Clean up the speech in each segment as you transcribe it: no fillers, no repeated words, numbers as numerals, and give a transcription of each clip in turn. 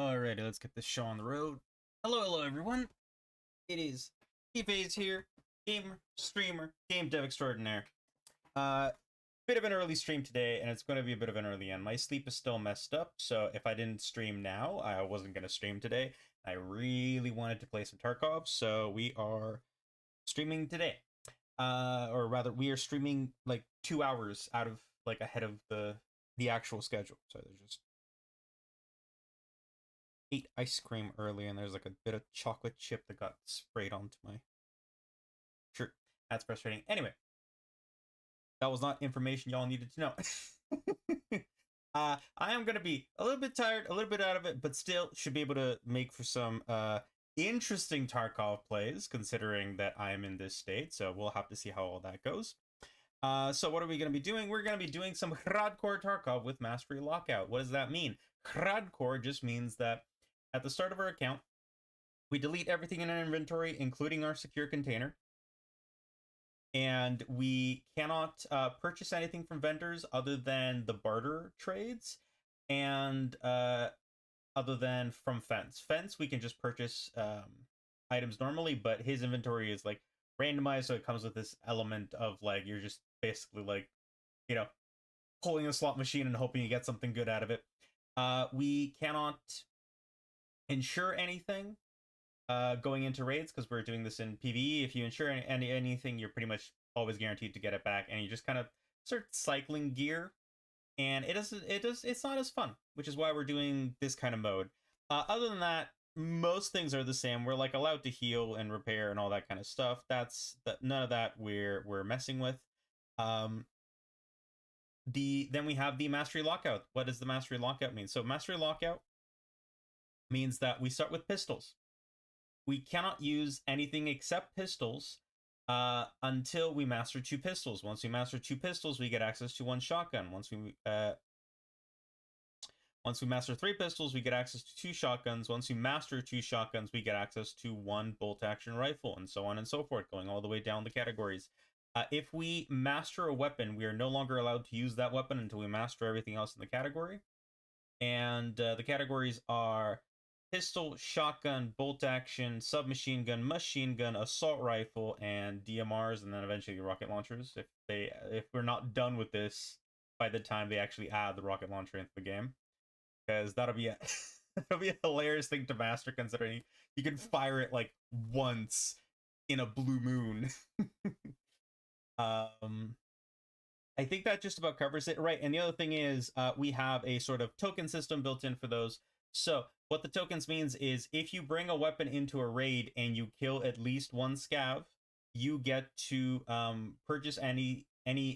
Alrighty, let's get this show on the road. Hello everyone. It is PVE here, gamer, streamer, game dev extraordinaire. Bit of an early stream today, and it's going to be a bit of an early end. My sleep is still messed up, so if I didn't stream now, I wasn't going to stream today. I really wanted to play some Tarkov, so we are streaming today. Or rather, we are streaming like 2 hours out of ahead of the actual schedule. So there's just ate ice cream early, and there's like a bit of chocolate chip that got sprayed onto my shirt. That's frustrating. Anyway, that was not information y'all needed to know. I am gonna be a little bit tired, a little bit out of it, but still should be able to make for some interesting Tarkov plays, considering that I am in this state. So we'll have to see how all that goes. So what are we going to be doing? We're going to be doing some Hradcore Tarkov with Mastery Lockout. What does that mean? Hradcore just means that at the start of our account, we delete everything in our inventory, including our secure container. And we cannot purchase anything from vendors other than the barter trades and other than from Fence. Fence, we can just purchase items normally, but his inventory is like randomized, so it comes with this element of like you're just basically like, you know, pulling a slot machine and hoping you get something good out of it. We cannot insure anything going into raids because we're doing this in PVE. If you insure anything, you're pretty much always guaranteed to get it back, and you just kind of start cycling gear, and it's not as fun, which is why we're doing this kind of mode. Other than that, most things are the same. We're like allowed to heal and repair and all that kind of stuff. None of that we're messing with. Then we have the Mastery Lockout. What does the Mastery Lockout mean? So Mastery Lockout means that we start with pistols. We cannot use anything except pistols until we master 2 pistols. Once we master 2 pistols, we get access to 1 shotgun. Once we master 3 pistols, we get access to 2 shotguns. Once we master 2 shotguns, we get access to 1 bolt-action rifle, and so on and so forth, going all the way down the categories. If we master a weapon, we are no longer allowed to use that weapon until we master everything else in the category. And the categories are pistol, shotgun, bolt-action, submachine gun, machine gun, assault rifle, and DMRs, and then eventually rocket launchers. If we're not done with this by the time they actually add the rocket launcher into the game. Because that'll be a hilarious thing to master, considering you can fire it like once in a blue moon. I think that just about covers it, right? And the other thing is we have a sort of token system built in for those. So what the tokens means is if you bring a weapon into a raid and you kill at least 1 scav, you get to purchase any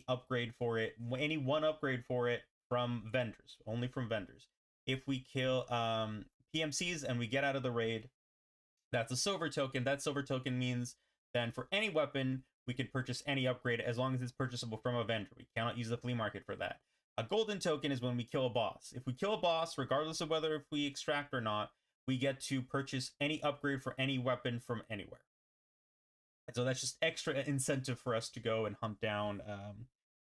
upgrade for it, any 1 upgrade for it from vendors, only from vendors. If we kill PMCs and we get out of the raid, that's a silver token. That silver token means then for any weapon, we can purchase any upgrade as long as it's purchasable from a vendor. We cannot use the flea market for that. A golden token is when we kill a boss. If we kill a boss, regardless of whether if we extract or not, we get to purchase any upgrade for any weapon from anywhere. And so that's just extra incentive for us to go and hunt down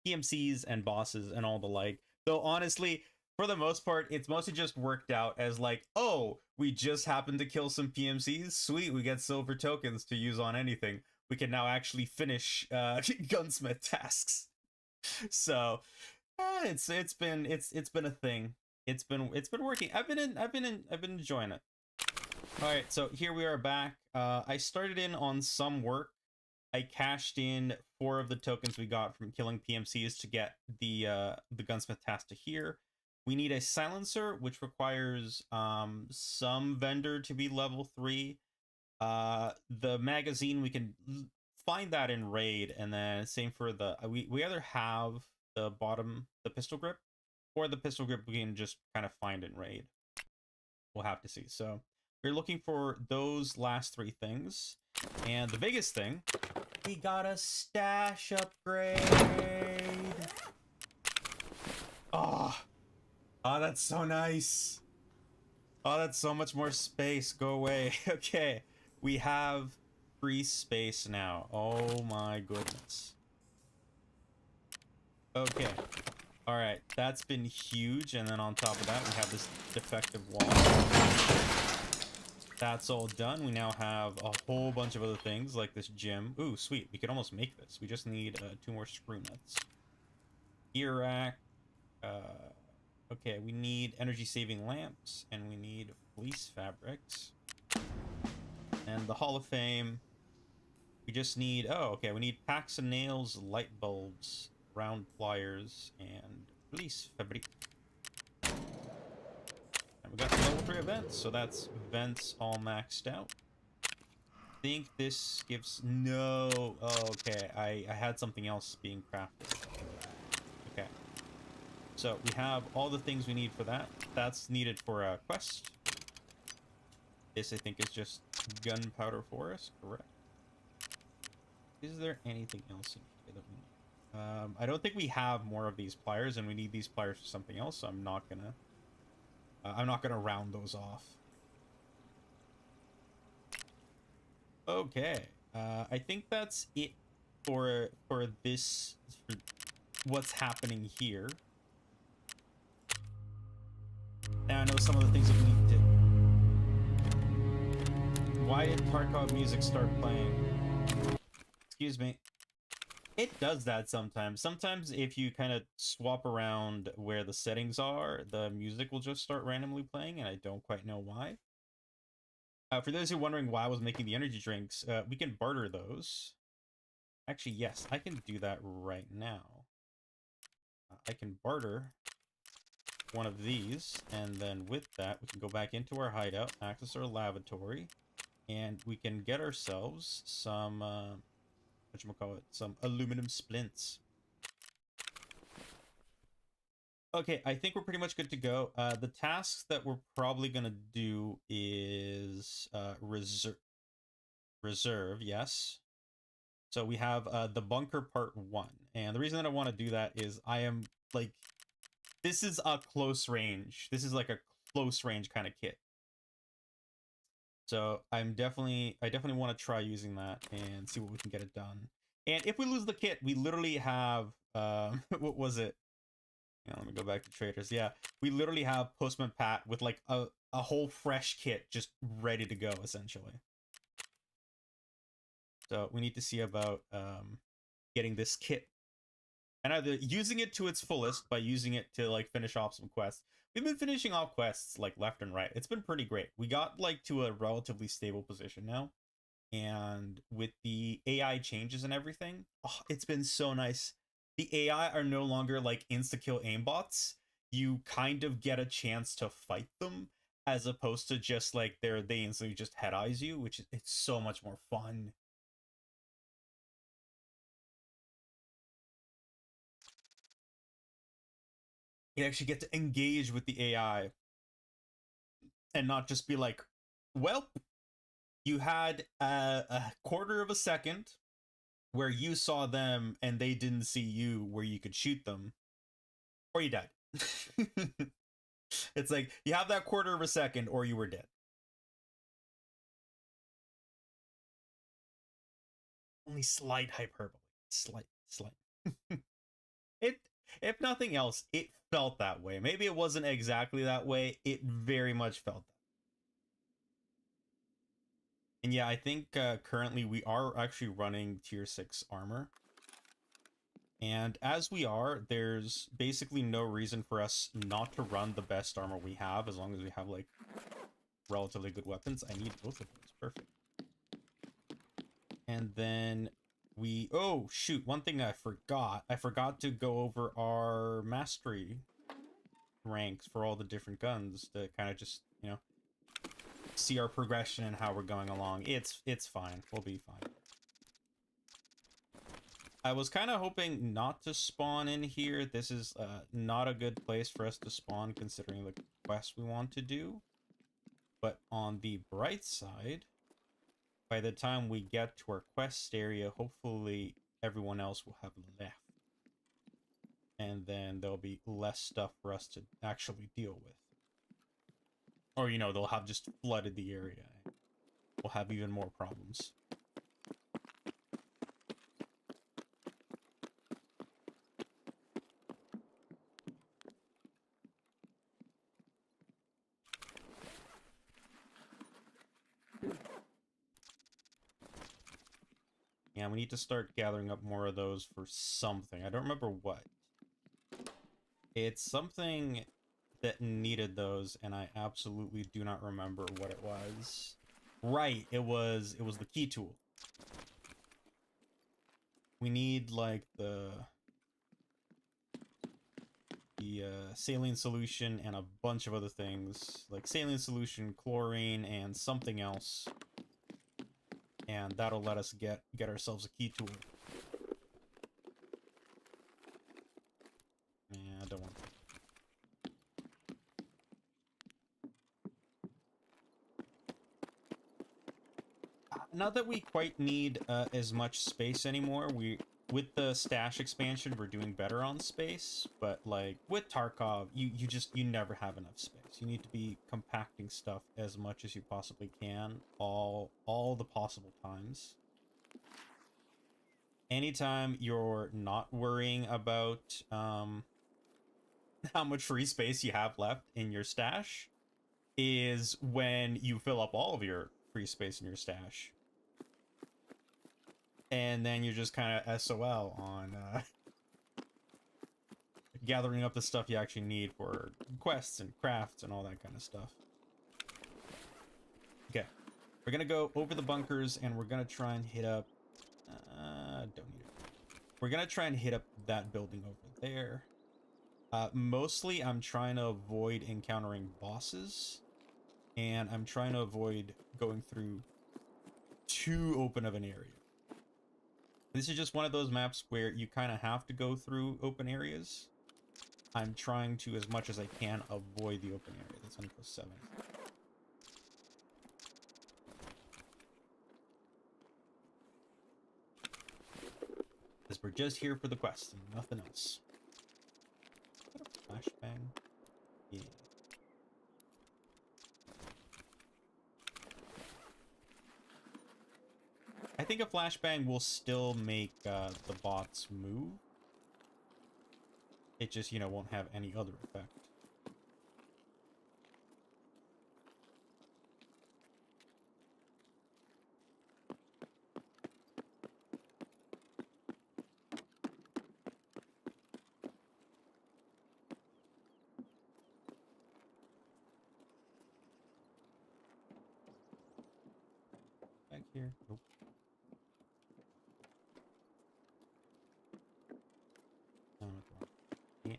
PMCs and bosses and all the like. Though honestly, for the most part, it's mostly just worked out as like, oh, we just happened to kill some PMCs. Sweet, we get silver tokens to use on anything. We can now actually finish gunsmith tasks. So it's been a thing. It's been working. I've been enjoying it. All right, so here we are back. I started in on some work. I cashed in 4 of the tokens we got from killing PMCs to get the gunsmith task to here. We need a silencer, which requires some vendor to be level 3. The magazine, we can find that in raid, and then same for the we either have the pistol grip, or the pistol grip we can just kind of find in raid. We'll have to see. So we're looking for those last 3 things, and the biggest thing, we got a stash upgrade. Oh, that's so nice. Oh, that's so much more space. Go away. Okay, we have free space now. Oh my goodness. Okay, All right, that's been huge. And then on top of that, we have this defective wall. That's all done. We now have a whole bunch of other things like this gym. Ooh, sweet. We could almost make this. We just need 2 more screw nuts. Gear rack. Okay, we need energy-saving lamps, and we need fleece fabrics. And the Hall of Fame. We just need... Oh, okay. We need packs of nails, light bulbs, round pliers, and fleece fabric. And we got the level 3 events, so that's vents all maxed out. I think this gives... No... Oh, okay. I had something else being crafted. Okay. So we have all the things we need for that. That's needed for a quest. This, I think, is just gunpowder forest, correct? Is there anything else in here that we need? I don't think we have more of these pliers, and we need these pliers for something else, so I'm not gonna round those off. Okay. I think that's it for this, for what's happening here. Now I know some of the things that we need to... Why did Tarkov music start playing? Excuse me. It does that sometimes. Sometimes if you kind of swap around where the settings are, the music will just start randomly playing, and I don't quite know why. For those who are wondering why I was making the energy drinks, we can barter those. Actually, yes, I can do that right now. I can barter one of these, and then with that, we can go back into our hideout, access our lavatory, and we can get ourselves some, whatchamacallit, some aluminum splints. Okay, I think we're pretty much good to go. The tasks that we're probably gonna do is reserve, yes. So we have the bunker part 1, and the reason that I want to do that is I am like, this is a close range. This is like a close range kind of kit. So I definitely want to try using that and see what we can get it done. And if we lose the kit, we literally have what was it? Yeah, let me go back to traders. Yeah, we literally have Postman Pat with like a whole fresh kit just ready to go, essentially. So we need to see about getting this kit and either using it to its fullest by using it to like finish off some quests. We've been finishing off quests like left and right. It's been pretty great. We got like to a relatively stable position now, and with the AI changes and everything, oh, it's been so nice. The AI are no longer like insta-kill aimbots. You kind of get a chance to fight them as opposed to just like they instantly just head eyes you, which is, it's so much more fun. You actually get to engage with the AI and not just be like, well, you had a quarter of a second where you saw them and they didn't see you, where you could shoot them, or you died. It's like, you have that quarter of a second or you were dead. Only slight hyperbole. Slight. It, if nothing else, it felt that way. Maybe it wasn't exactly that way. It very much felt that. And yeah, I think currently we are actually running tier 6 armor. And as we are, there's basically no reason for us not to run the best armor we have, as long as we have like relatively good weapons. I need both of those. Perfect. And then we... Oh, shoot. One thing I forgot. I forgot to go over our mastery ranks for all the different guns to kind of just, you know, see our progression and how we're going along. It's fine. We'll be fine. I was kind of hoping not to spawn in here. This is not a good place for us to spawn considering the quest we want to do. But on the bright side, by the time we get to our quest area, hopefully everyone else will have left. And then there'll be less stuff for us to actually deal with. Or, you know, they'll have just flooded the area. We'll have even more problems. Yeah, we need to start gathering up more of those for something. I don't remember what. It's something that needed those, and I absolutely do not remember what it was. Right, it was the key tool. We need like the saline solution and a bunch of other things, like saline solution, chlorine, and something else, and that'll let us get ourselves a key tool. Yeah, I don't want that. Not that we quite need as much space anymore. With the stash expansion, we're doing better on space, but like with Tarkov, you never have enough space. You need to be compacting stuff as much as you possibly can, all the possible times. Anytime you're not worrying about how much free space you have left in your stash is when you fill up all of your free space in your stash. And then you're just kind of SOL on gathering up the stuff you actually need for quests and crafts and all that kind of stuff. Okay, we're gonna go over the bunkers and we're gonna try and hit up. Don't need it. We're gonna try and hit up that building over there. Mostly, I'm trying to avoid encountering bosses, and I'm trying to avoid going through too open of an area. This is just one of those maps where you kind of have to go through open areas. I'm trying to, as much as I can, avoid the open area. That's on +7. Because we're just here for the quest and nothing else. Is that a flashbang? Yeah. I think a flashbang will still make the bots move. It just, you know, won't have any other effect. Back here. Nope. Yeah.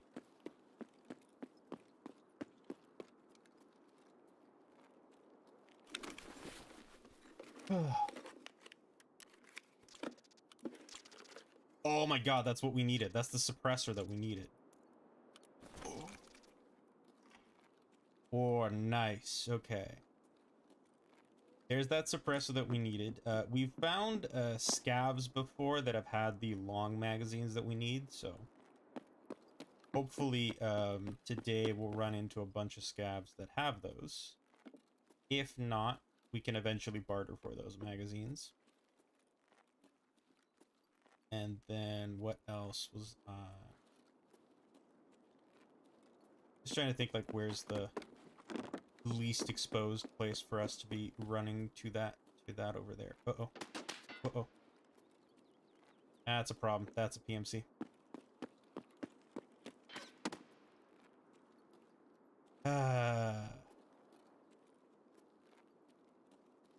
Oh my god, that's what we needed. That's the suppressor that we needed. Oh, nice. Okay. There's that suppressor that we needed. We've found scavs before that have had the long magazines that we need, so hopefully today we'll run into a bunch of scavs that have those. If not, we can eventually barter for those magazines. And then what else was just trying to think, like, where's the least exposed place for us to be running to that over there. Uh-oh. Uh-oh. That's a problem. That's a PMC.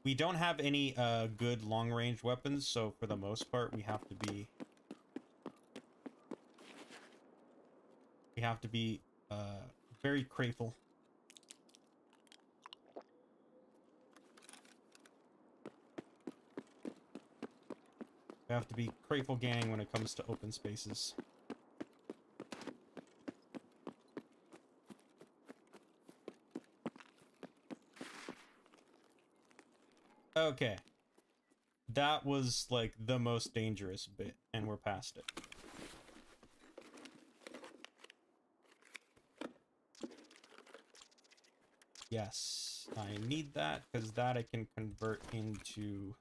We don't have any good long-range weapons, so for the most part we have to be very careful. We have to be careful gang when it comes to open spaces. Okay. That was like the most dangerous bit, and we're past it. Yes, I need that, because that I can convert into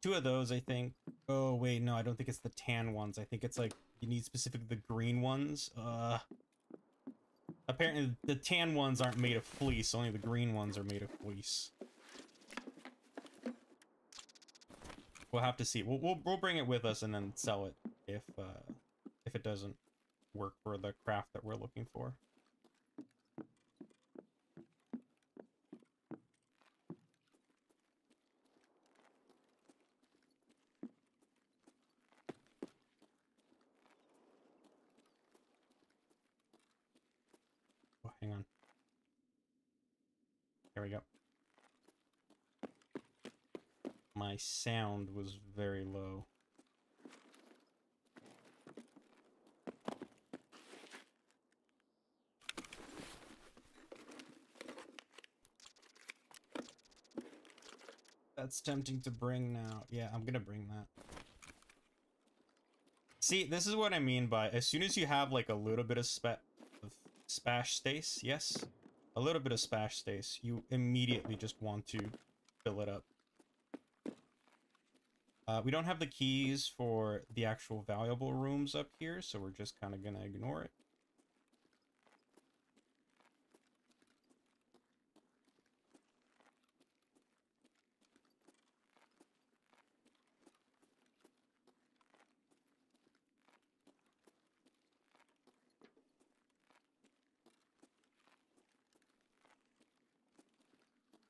2 of those, I think. Oh, wait, no, I don't think it's the tan ones. I think it's like, you need specifically the green ones. Apparently the tan ones aren't made of fleece, only the green ones are made of fleece. We'll have to see. We'll bring it with us and then sell it if it doesn't work for the craft that we're looking for. Oh, hang on. There we go. My sound was very low. That's tempting to bring now. Yeah, I'm gonna bring that. See, this is what I mean by as soon as you have like a little bit of spash space, yes, a little bit of spash space, you immediately just want to fill it up. We don't have the keys for the actual valuable rooms up here, so we're just kind of gonna ignore it.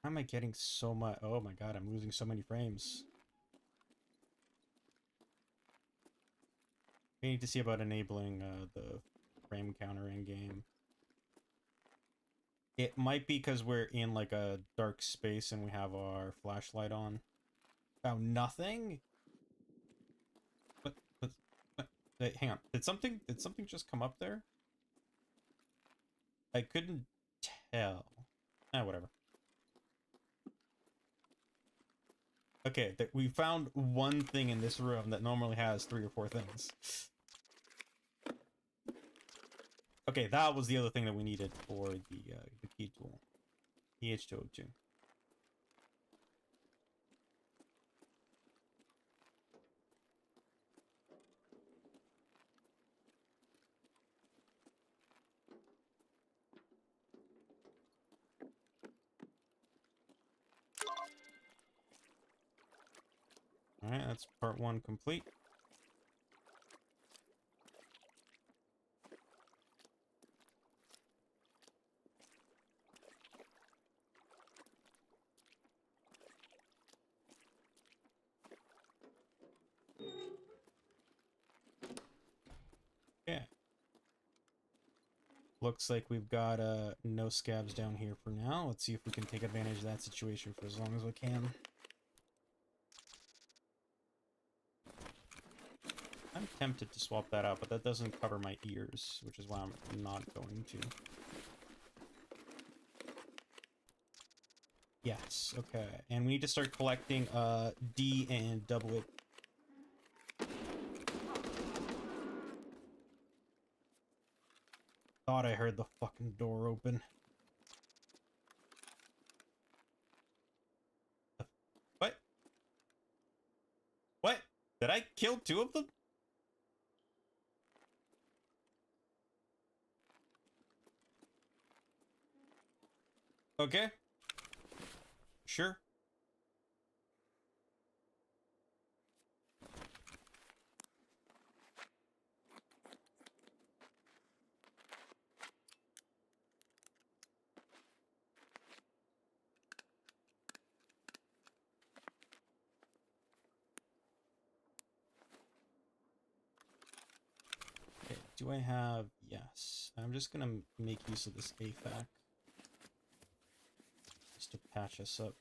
How am I getting so much? Oh my god, I'm losing so many frames. We need to see about enabling the frame counter in game. It might be because we're in like a dark space and we have our flashlight on. Found nothing? What? Wait, hang on. Did something just come up there? I couldn't tell. Whatever. Okay, we found one thing in this room that normally has 3 or 4 things. Okay, that was the other thing that we needed for the key tool. EH202. Alright, that's part 1 complete. Yeah. Looks like we've got no scabs down here for now. Let's see if we can take advantage of that situation for as long as we can. I'm tempted to swap that out, but that doesn't cover my ears, which is why I'm not going to. Yes, okay. And we need to start collecting D and double it. Thought I heard the fucking door open. What? What? Did I kill 2 of them? Okay. Sure. Okay, do I have... Yes. I'm just gonna make use of this AFAC. Just to patch us up.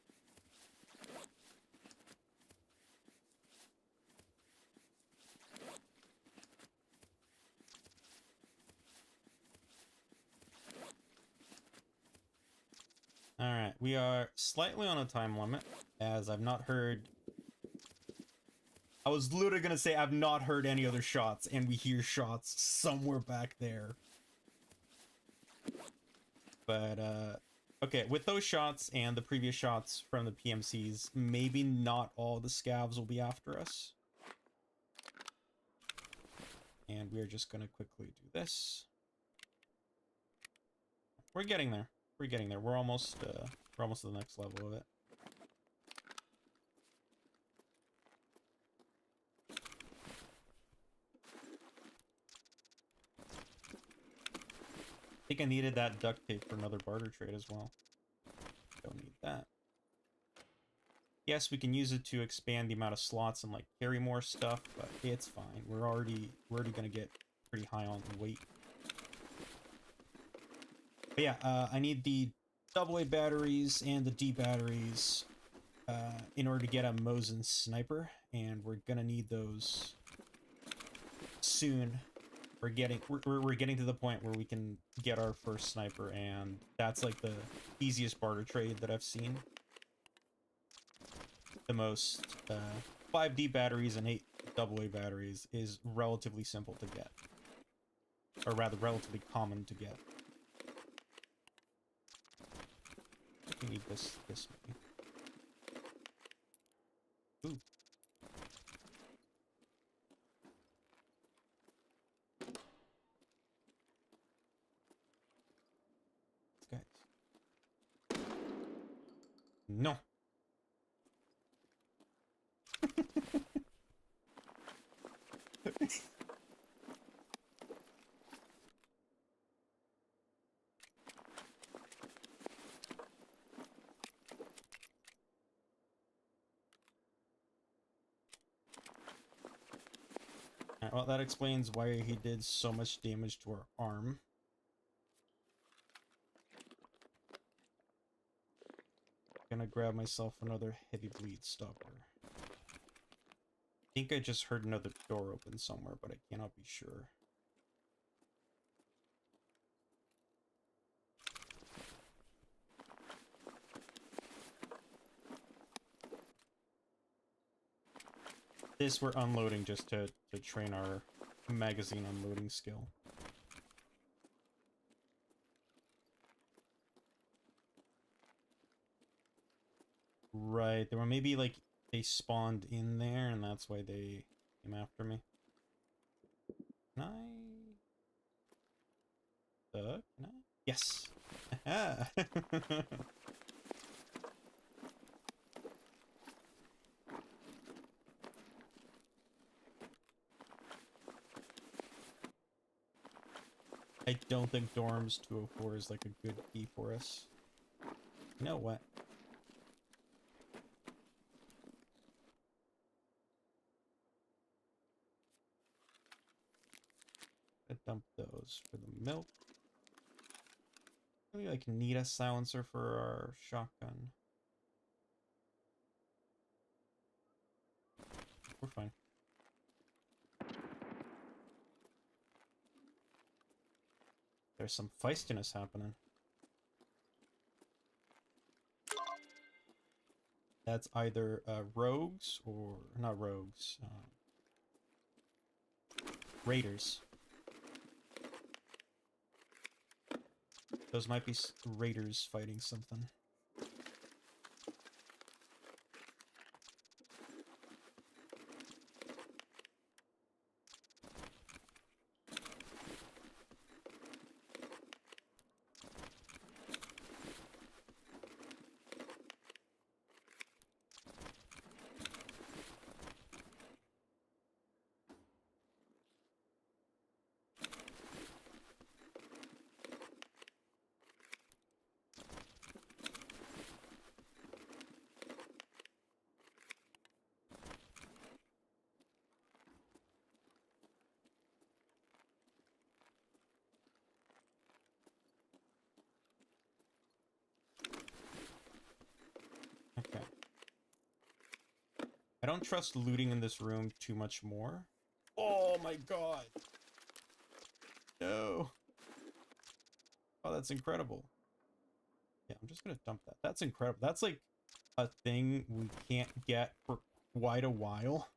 Alright, we are slightly on a time limit, as I've not heard... I was literally gonna say I've not heard any other shots, and we hear shots somewhere back there. But, okay, with those shots and the previous shots from the PMCs, maybe not all the scavs will be after us. And we're just gonna quickly do this. We're getting there. We're getting there. We're almost to the next level of it. think I needed that duct tape for another barter trade as well. Don't need that. Yes, we can use it to expand the amount of slots and like carry more stuff, but it's fine. We're already gonna get pretty high on weight. But yeah, I need the AA batteries and the D batteries in order to get a Mosin sniper, and we're gonna need those soon. We're getting to the point where we can get our first sniper, and that's like the easiest barter trade that I've seen. The most 5D batteries and 8 AA batteries is relatively simple to get, or rather relatively common to get. We need this maybe. Ooh. Guys. No. Well, that explains why he did so much damage to our arm. Gonna grab myself another heavy bleed stopper. I think I just heard another door open somewhere, but I cannot be sure. This we're unloading just to train our magazine unloading skill. Right, there were maybe like they spawned in there and that's why they came after me. Can I? Can I? Yes! I don't think dorms 204 is like a good key for us. You know what? I dump those for the milk. Maybe I can need a silencer for our shotgun. We're fine. There's some feistiness happening. That's either rogues or not rogues, raiders. Those might be raiders fighting something. Okay. I don't trust looting in this room too much more. Oh my god! No! Oh, that's incredible. Yeah, I'm just gonna dump that. That's incredible. That's like a thing we can't get for quite a while.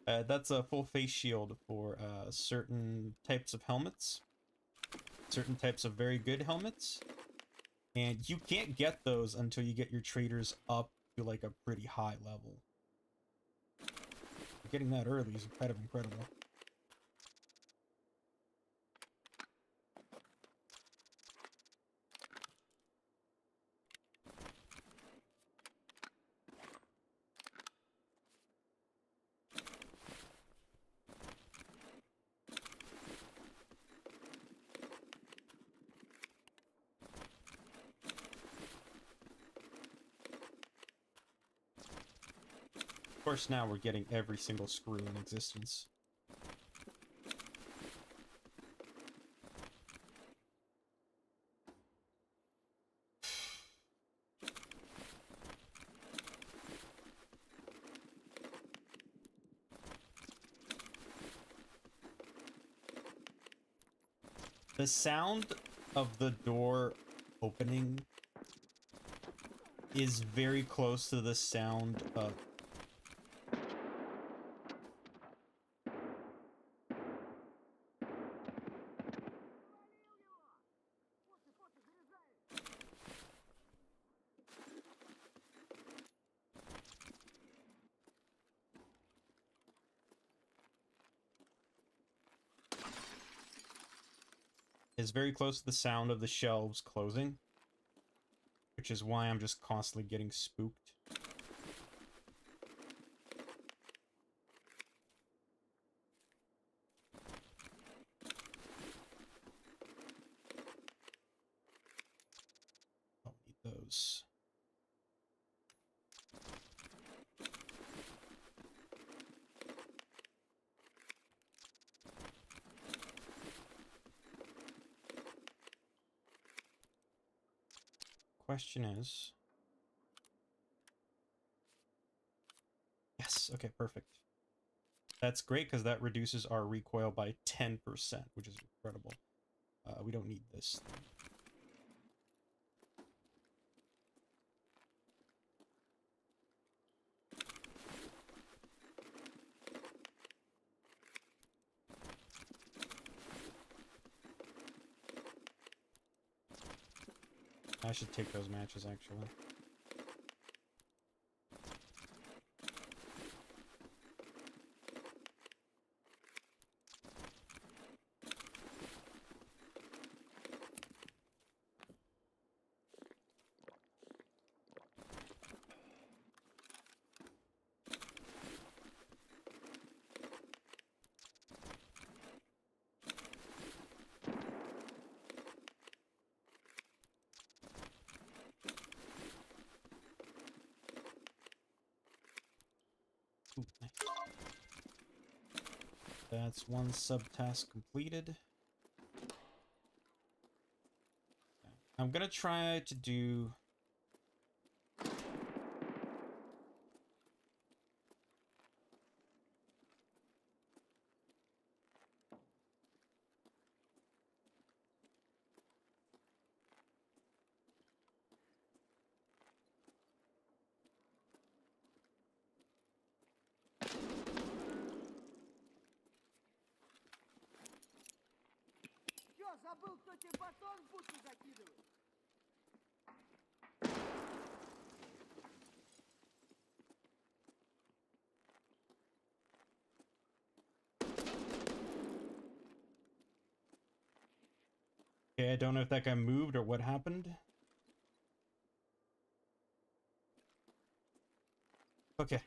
That's a full face shield for certain types of helmets. Certain types of very good helmets. And you can't get those until you get your traders up to like a pretty high level. Getting that early is kind of incredible. Of course, now we're getting every single screw in existence. The sound of the door opening is very close to the sound of... is very close to the sound of the shelves closing, which is why I'm just constantly getting spooked. Don't need those. Question is... Yes, okay, perfect. That's great, because that reduces our recoil by 10%, which is incredible. We don't need this. I should take those matches, actually. Ooh, nice. That's one subtask completed. I'm gonna try to do... Забыл, кто тебе батон в будку закидывает. Okay, I don't know if that guy moved or what happened. Okay.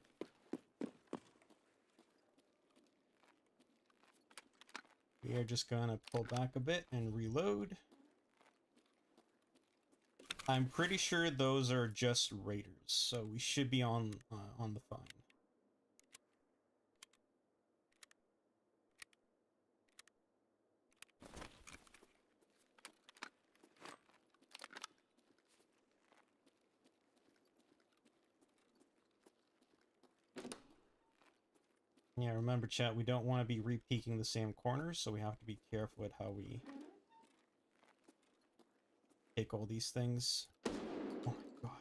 We are just gonna pull back a bit and reload. I'm pretty sure those are just raiders, so we should be on the fine. Yeah, remember, chat, we don't want to be re-peeking the same corners, so we have to be careful with how we take all these things. Oh my god.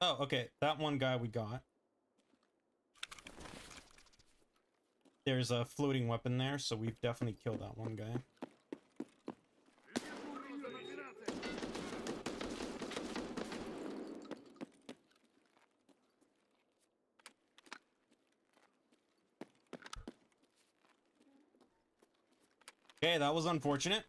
Oh, okay, that one guy we got. There's a floating weapon there, so we've definitely killed that one guy. Okay, that was unfortunate.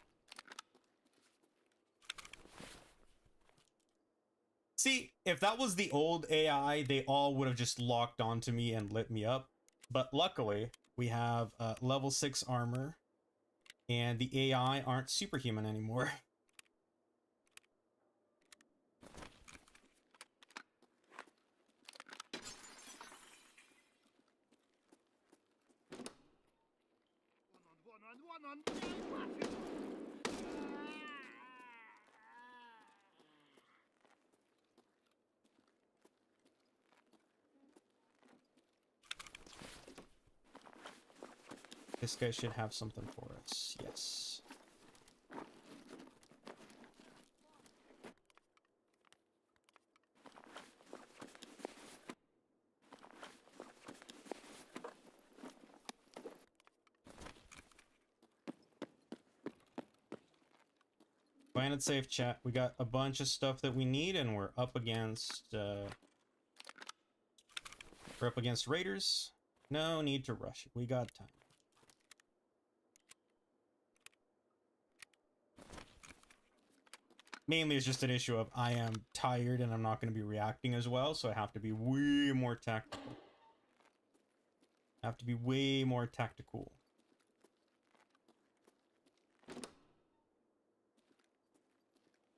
See, if that was the old AI, they all would have just locked onto me and lit me up. But luckily, we have level 6 armor And the AI aren't superhuman anymore. This guy should have something for us. Yes. Planet safe, chat. We got a bunch of stuff that we need, and we're up against raiders. No need to rush it. We got time. Mainly it's just an issue of I am tired and I'm not going to be reacting as well, so I have to be way more tactical. I have to be way more tactical.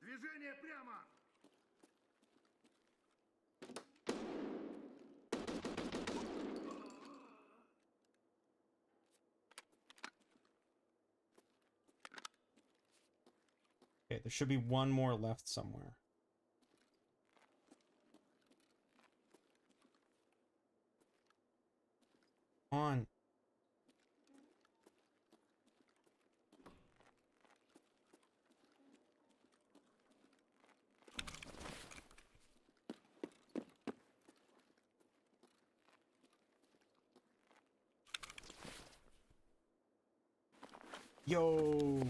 Движение прямо! Okay, there should be one more left somewhere. On. Yo.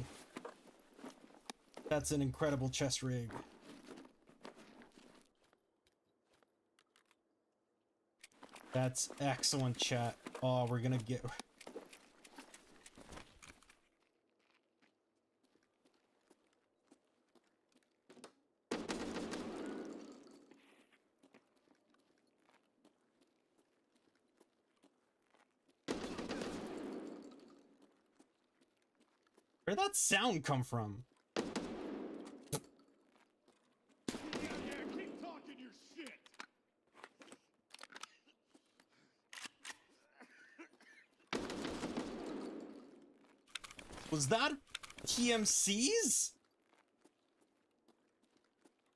That's an incredible chest rig. That's excellent, chat. Oh, we're gonna get... Where'd that sound come from? Keep talking your shit! Was that PMCs?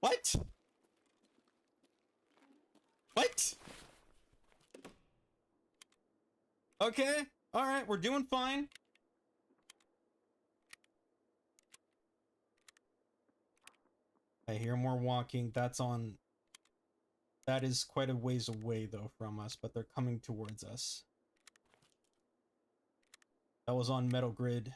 What? What? Okay. All right. We're doing fine. I hear more walking. That's on... That is quite a ways away, though, from us, but they're coming towards us. That was on Metal Grid.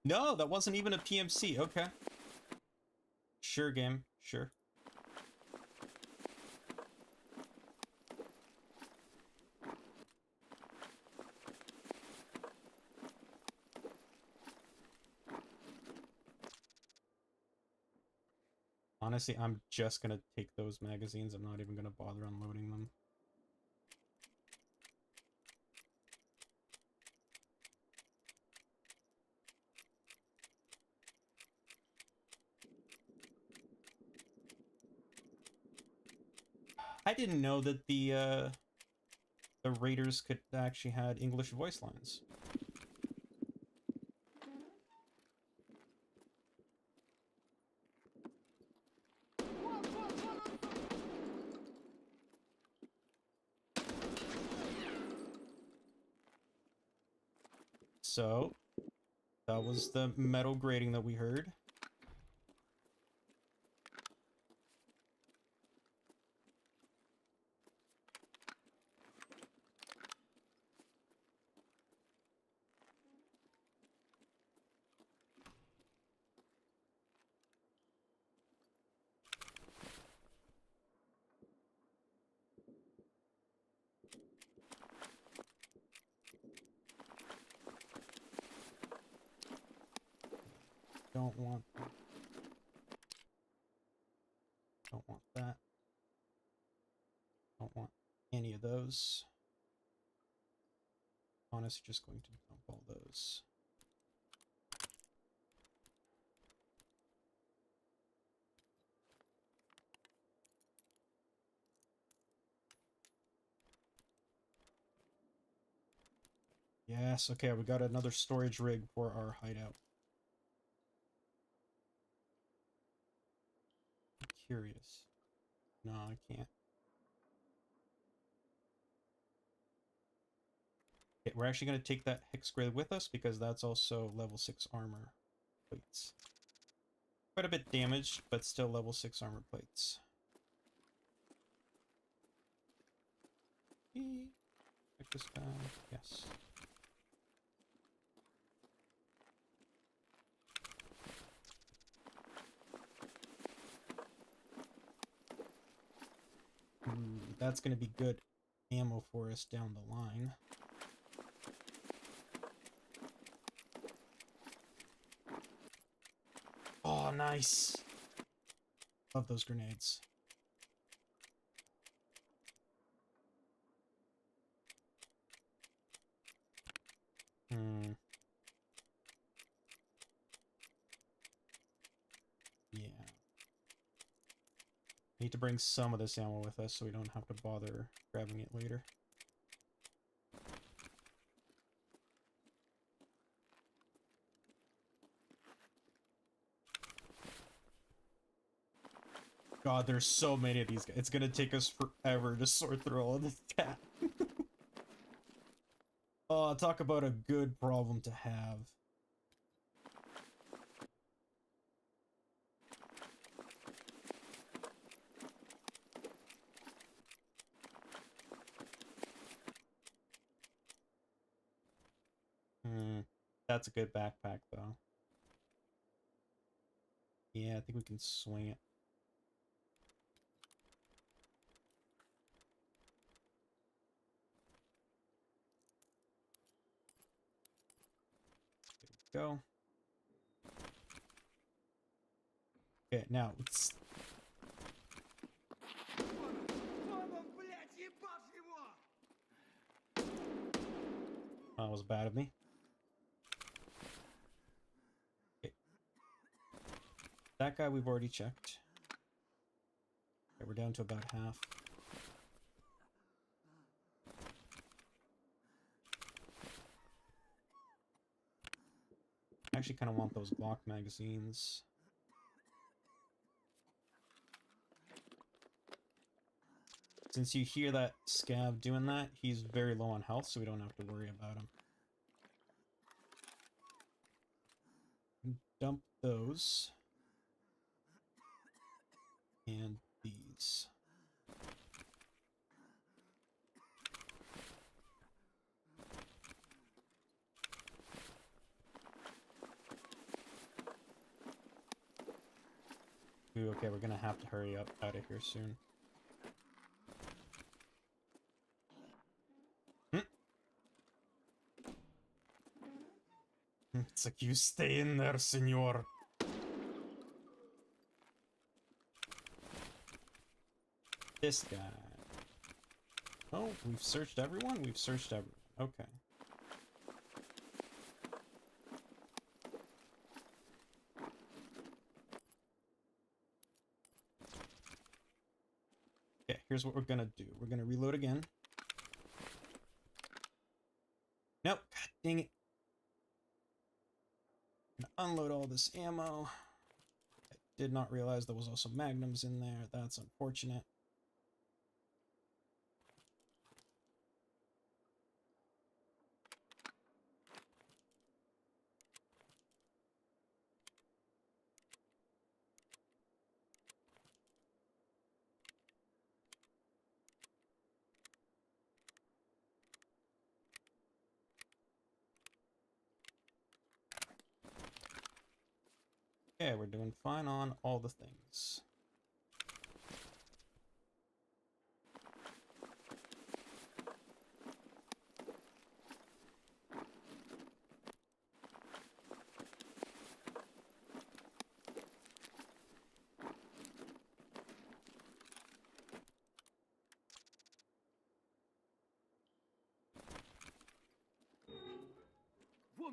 No, that wasn't even a PMC. Okay. Sure, game. Sure. Honestly, I'm just gonna take those magazines. I'm not even gonna bother unloading them. I didn't know that the Raiders could actually had English voice lines. So, that was the metal grating that we heard. Don't want that. Don't want that. Don't want any of those. Honestly, just going to dump all those. Yes, okay, we got another storage rig for our hideout. I'm curious. No, I can't. Okay, we're actually going to take that hex grid with us because that's also level 6 armor plates. Quite a bit damaged, but still level 6 armor plates. Check this guy. Yes. That's going to be good ammo for us down the line. Oh, nice. Love those grenades. Yeah. Need to bring some of this ammo with us so we don't have to bother grabbing it later. God, there's so many of these guys. It's gonna take us forever to sort through all of this stat. Oh, talk about a good problem to have. That's a good backpack, though. Yeah, I think we can swing it. There we go. Okay, now let's... That was bad of me. Okay. That guy we've already checked. Okay, we're down to about half. I actually kind of want those Glock magazines. Since you hear that scav doing that, he's very low on health, so we don't have to worry about him. Dump those. And these. Ooh, okay, we're gonna have to hurry up out of here soon. It's like, you stay in there, senor. This guy. Oh, we've searched everyone? We've searched everyone. Okay. Okay, here's what we're gonna do. We're gonna reload again. Nope. God dang it. Unload all this ammo. I did not realize there was also magnums in there. That's unfortunate. Okay, we're doing fine on all the things. For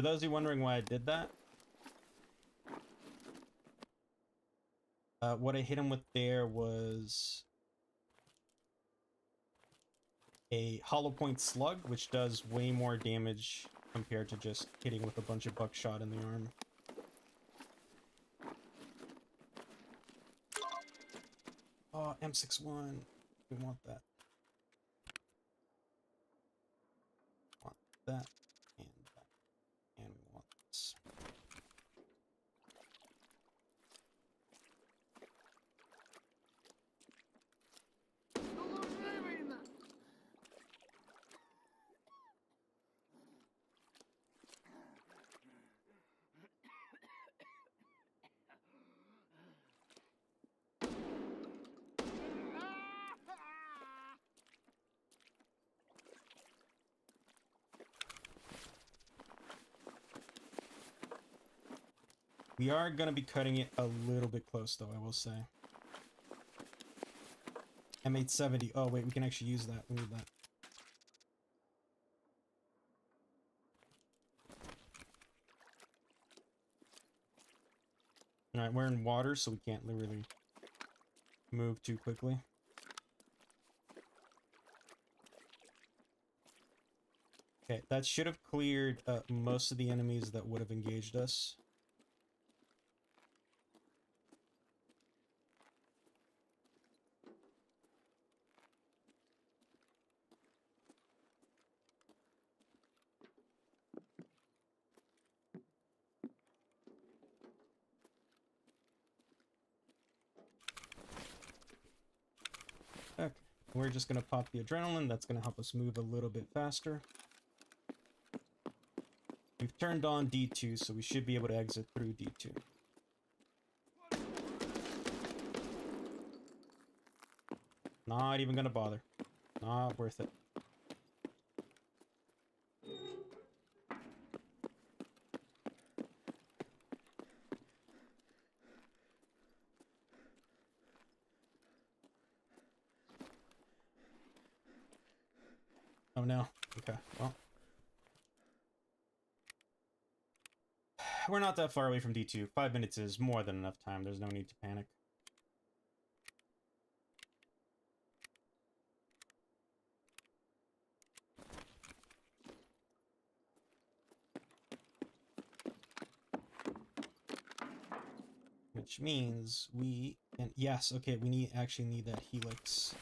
those of you wondering why I did that, what I hit him with there was a hollow point slug, which does way more damage compared to just hitting with a bunch of buckshot in the arm. Oh, M61. We want that. Want that. And that. And we want this. We are going to be cutting it a little bit close, though, I will say. M870. Oh, wait, we can actually use that. We need that. Alright, we're in water, so we can't really move too quickly. Okay, that should have cleared most of the enemies that would have engaged us. Okay, we're just gonna pop the adrenaline. That's gonna help us move a little bit faster. We've turned on D2, so we should be able to exit through D2. Not even gonna bother. Not worth it. Oh no. Okay, well. We're not that far away from D2. 5 minutes is more than enough time. There's no need to panic. Which means we... And yes, okay, we actually need that helix.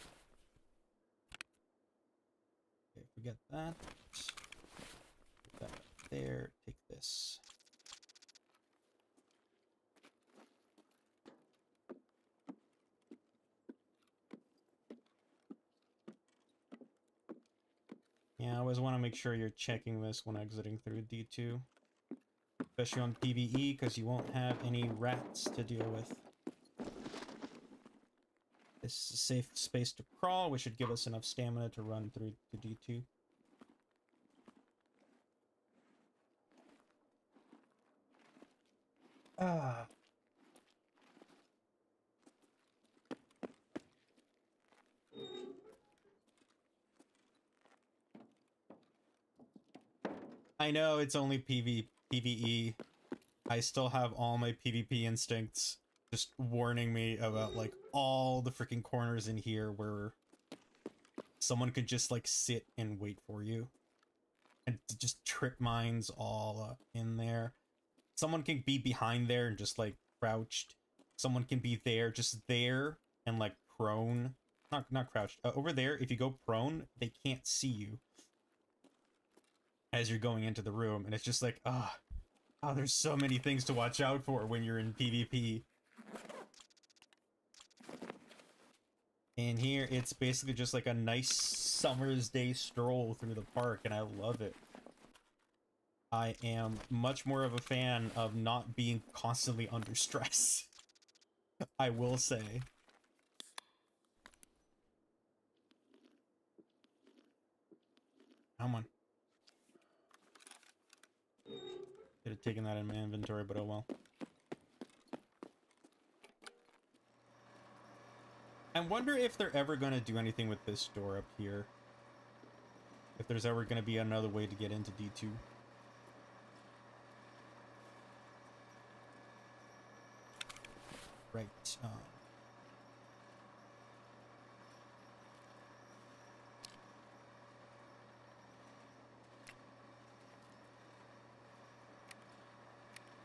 Okay, forget that. Put that up there. Take this. Yeah, I always want to make sure you're checking this when exiting through D2. Especially on PVE, because you won't have any rats to deal with. This is a safe space to crawl, which should give us enough stamina to run through to D2. Ah. I know it's only PvE. I still have all my PvP instincts just warning me about like all the freaking corners in here where someone could just like sit and wait for you. And just trip mines all in there. Someone can be behind there and just like crouched. Someone can be there, just there and like prone. Not crouched. Over there, if you go prone, they can't see you as you're going into the room, and it's just like, oh, there's so many things to watch out for when you're in PvP. And here, it's basically just like a nice summer's day stroll through the park, and I love it. I am much more of a fan of not being constantly under stress. I will say. Come on. Could have taken that in my inventory, but oh well. I wonder if they're ever going to do anything with this door up here. If there's ever going to be another way to get into D2. Right.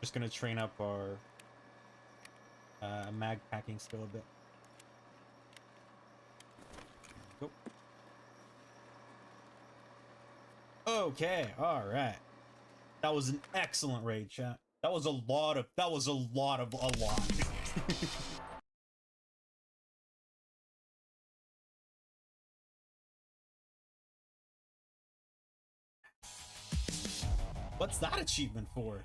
Just going to train up our mag packing skill a bit. Go. Okay, all right. That was an excellent raid, chat. That was a lot. What's that achievement for?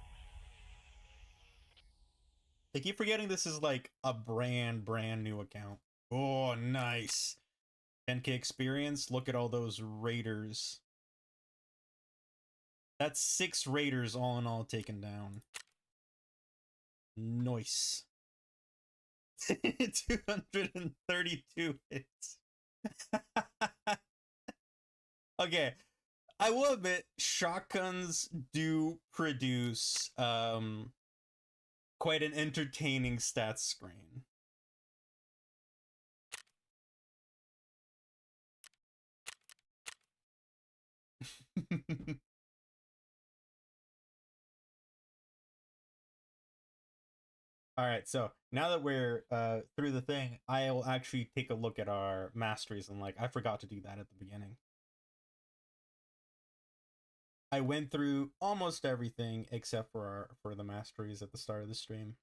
I keep forgetting this is like a brand new account. Oh, nice. 10k experience. Look at all those raiders. That's 6 raiders all in all taken down. Nice. 232 hits. Okay. I will admit, shotguns do produce quite an entertaining stats screen. All right, so now that we're through the thing, I'll actually take a look at our masteries, and like I forgot to do that at the beginning. I went through almost everything except for the masteries at the start of the stream.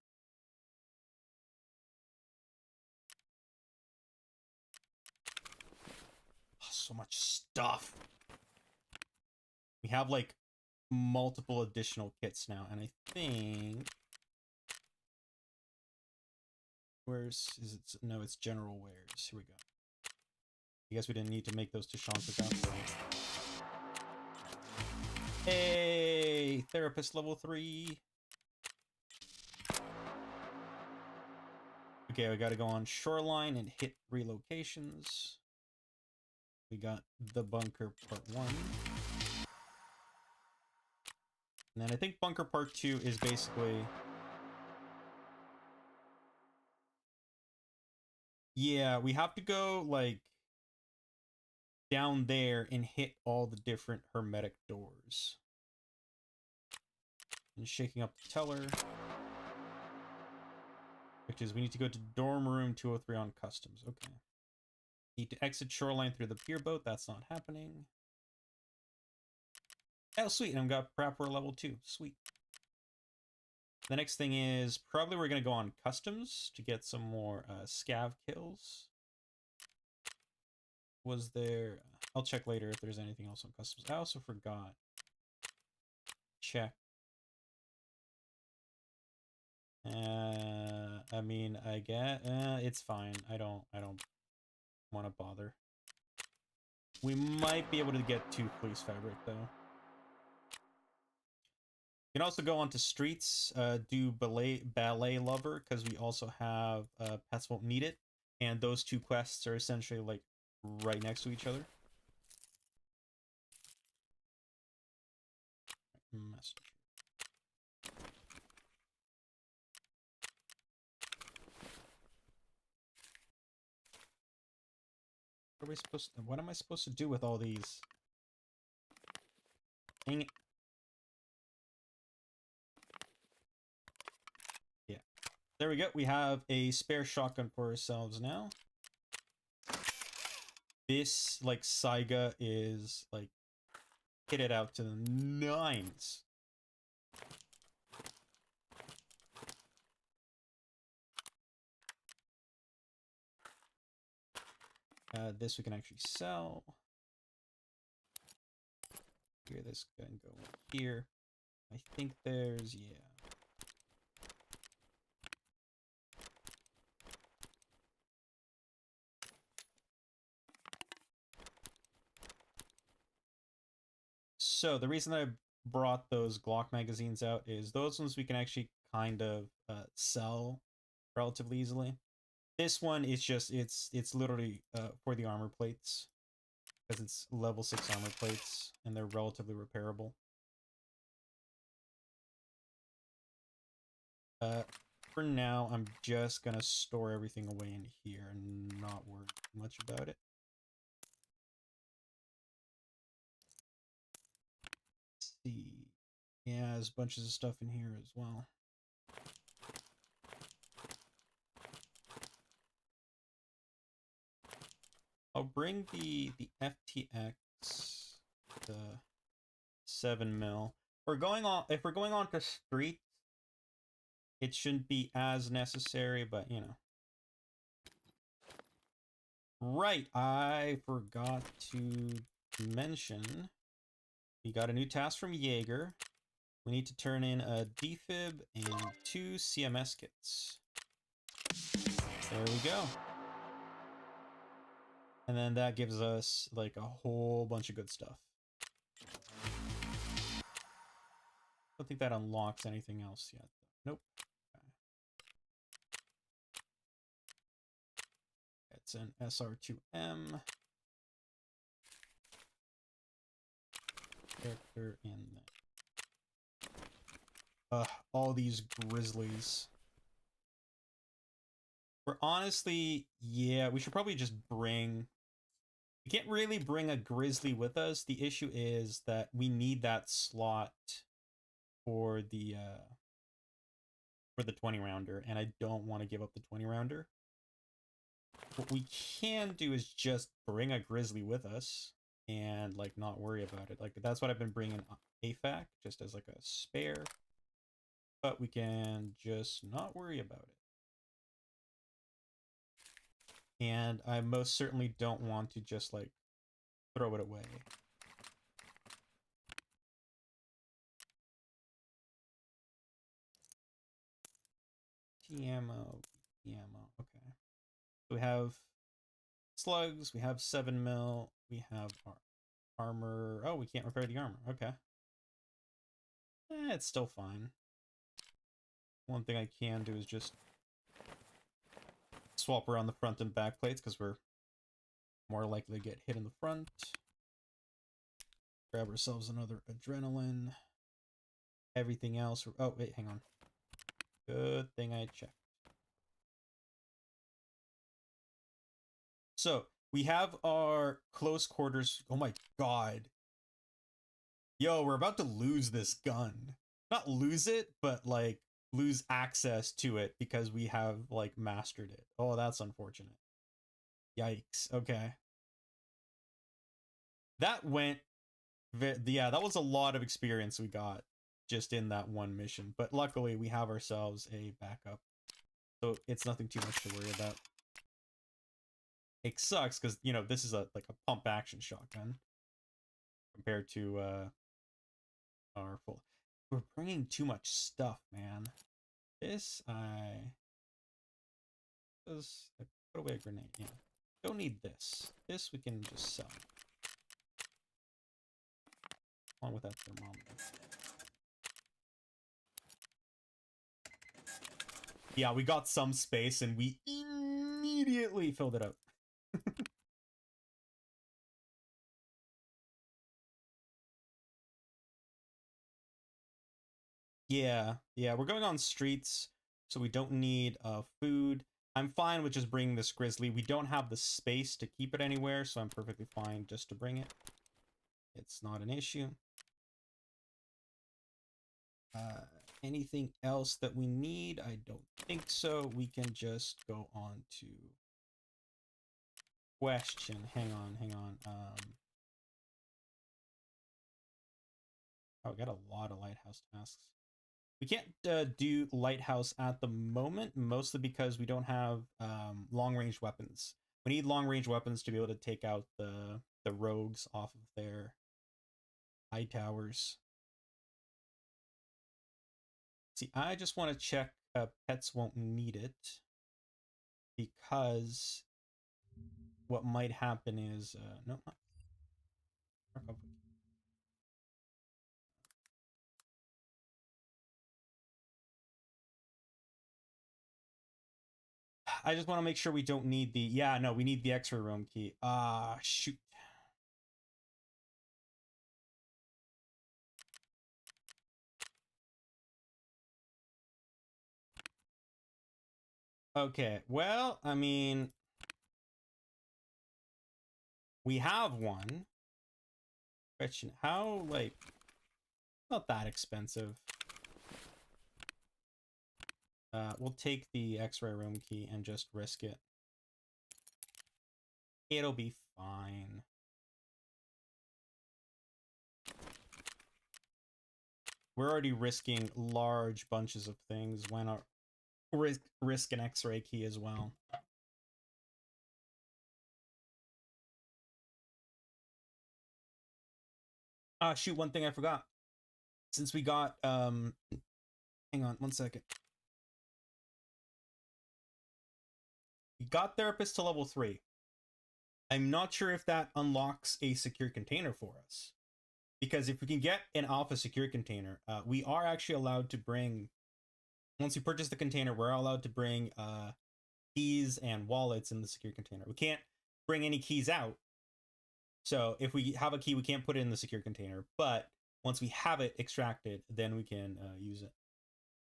Oh, so much stuff. We have like multiple additional kits now, and I think is it? No, it's general wares. Here we go. I guess we didn't need to make those to Shanta's out. Hey, therapist level 3. Okay, we gotta go on shoreline and hit 3 locations. We got the bunker part 1. And then I think bunker part 2 is basically... Yeah, we have to go, like, down there and hit all the different hermetic doors. And shaking up the teller. Which is, we need to go to dorm room 203 on customs. Okay. Need to exit shoreline through the pier boat. That's not happening. Oh, sweet. And I've got prepper level 2. Sweet. The next thing is, probably we're going to go on customs to get some more scav kills. Was there... I'll check later if there's anything else on customs. I also forgot. Check. I mean, I get it's fine. I don't want to bother. We might be able to get 2 police fabric though. You can also go onto streets, do ballet lover, because we also have pets won't need it, and those 2 quests are essentially like right next to each other. Message. What are we supposed to, what am I supposed to do with all these? Dang it. Yeah. There we go. We have a spare shotgun for ourselves now. This, like, Saiga is, like, hit it out to the 9s. This we can actually sell. Here, this can go here. I think there's, yeah. So the reason that I brought those Glock magazines out is those ones we can actually kind of sell relatively easily. This one is just it's literally for the armor plates because it's level 6 armor plates and they're relatively repairable. For now, I'm just gonna store everything away in here and not worry much about it. Let's see. Yeah, there's bunches of stuff in here as well. I'll bring the FTX, the 7mm. If we're going on to street, it shouldn't be as necessary, but you know. Right, I forgot to mention we got a new task from Jaeger. We need to turn in a defib and 2 CMS kits. There we go. And then that gives us like a whole bunch of good stuff. Don't think that unlocks anything else yet. Nope. Okay. It's an SR2M. Character in there. All these grizzlies. We're honestly, yeah, we should probably just bring... We can't really bring a grizzly with us. The issue is that we need that slot for the 20 rounder, and I don't want to give up the 20 rounder. What we can do is just bring a grizzly with us and like not worry about it. Like that's what I've been bringing AFAC just as like a spare, but we can just not worry about it. And I most certainly don't want to just like throw it away. Ammo, ammo. Okay. So we have slugs. We have 7mm. We have our armor. Oh, we can't repair the armor. Okay. It's still fine. One thing I can do is just swap around the front and back plates because we're more likely to get hit in the front. Grab ourselves another adrenaline. Everything else. Oh, wait, hang on. Good thing I checked. So we have our close quarters. Oh my god. Yo, we're about to lose this gun. Not lose it, but like lose access to it because we have like mastered it. Oh, that's unfortunate. Yikes. Okay. That went... Yeah, that was a lot of experience we got just in that one mission. But luckily, we have ourselves a backup. So it's nothing too much to worry about. It sucks because, you know, this is like a pump action shotgun compared to our full... We're bringing too much stuff, man. This, I put away a grenade. Yeah. Don't need this. This we can just sell. Along with that thermometer. Yeah, we got some space and we immediately filled it up. Yeah, we're going on streets, so we don't need food. I'm fine with just bringing this grizzly. We don't have the space to keep it anywhere, so I'm perfectly fine just to bring it. It's not an issue. Anything else that we need? I don't think so. We can just go on to question. Hang on. Oh, we got a lot of lighthouse tasks. We can't do lighthouse at the moment, mostly because we don't have long-range weapons. We need long-range weapons to be able to take out the rogues off of their high towers. See, I just want to check pets won't need it, because what might happen is no, not Tarkov. I just want to make sure we don't need the... Yeah, no, we need the X-ray room key. Shoot. Okay, well, I mean... We have one. Question, how, like... Not that expensive. We'll take the X-ray room key and just risk it. It'll be fine. We're already risking large bunches of things. Why not risk an X-ray key as well? Shoot, one thing I forgot. Since we got, hang on, 1 second. We got therapist to level 3. I'm not sure if that unlocks a secure container for us. Because if we can get an alpha secure container, we are actually allowed to bring, once we purchase the container, we're allowed to bring keys and wallets in the secure container. We can't bring any keys out. So if we have a key, we can't put it in the secure container. But once we have it extracted, then we can use it.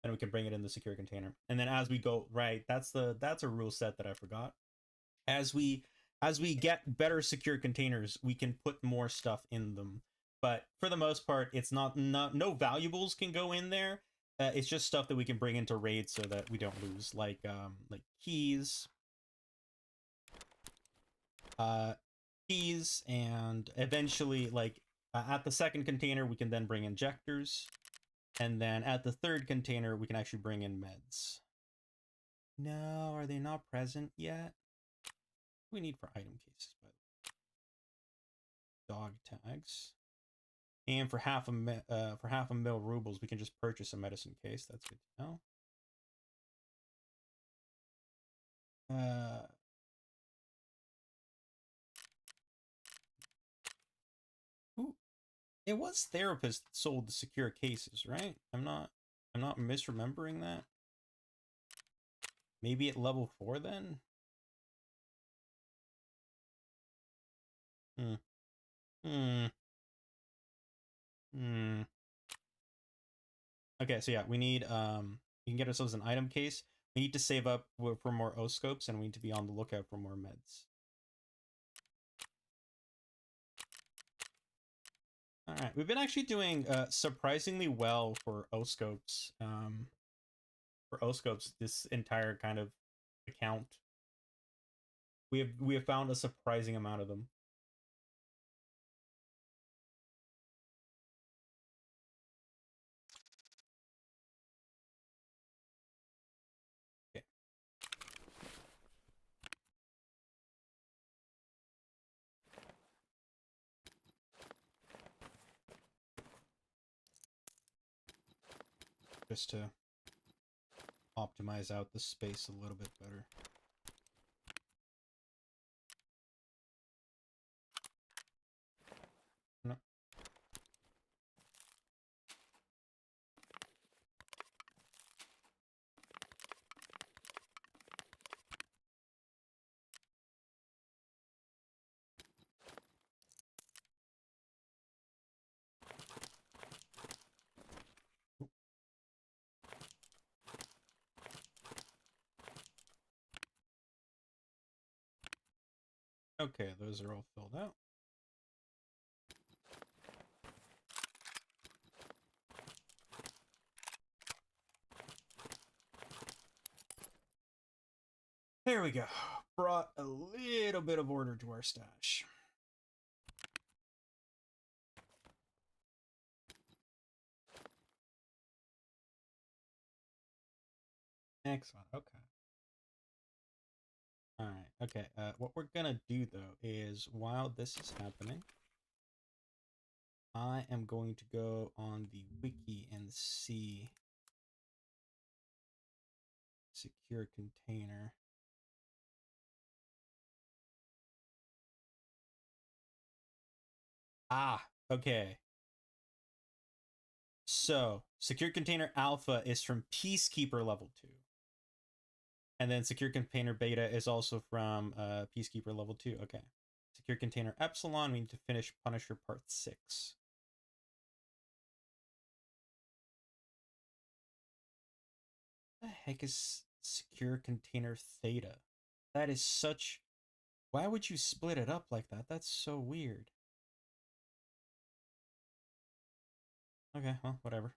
And we can bring it in the secure container. And then as we go, right, that's a rule set that I forgot. As we get better secure containers, we can put more stuff in them. But for the most part, it's not no valuables can go in there. It's just stuff that we can bring into raids so that we don't lose, like keys, and eventually, like at the second container, we can then bring injectors, and then at the third container, we can actually bring in meds. No, are they not present yet? What do we need for item cases, by the way? Dog tags. And for half a mil rubles, we can just purchase a medicine case. That's good to know. Ooh, it was therapist that sold the secure cases, right? I'm not misremembering that. Maybe at level 4 then. Okay, so yeah, we need we can get ourselves an item case. We need to save up for more O-scopes, and we need to be on the lookout for more meds. All right, we've been actually doing surprisingly well for O-scopes. This entire kind of account. We have found a surprising amount of them. Okay. Just to optimize out the space a little bit better. No. Okay, those are all filled out. There we go. Brought a little bit of order to our stash. Excellent. Okay. All right. Okay. What we're gonna do though is while this is happening, I am going to go on the wiki and see secure container. Okay. So, secure container alpha is from Peacekeeper level 2. And then secure container beta is also from Peacekeeper level 2. Okay. Secure container epsilon, we need to finish Punisher part 6. What the heck is secure container theta? That is such... Why would you split it up like that? That's so weird. Okay, well, whatever.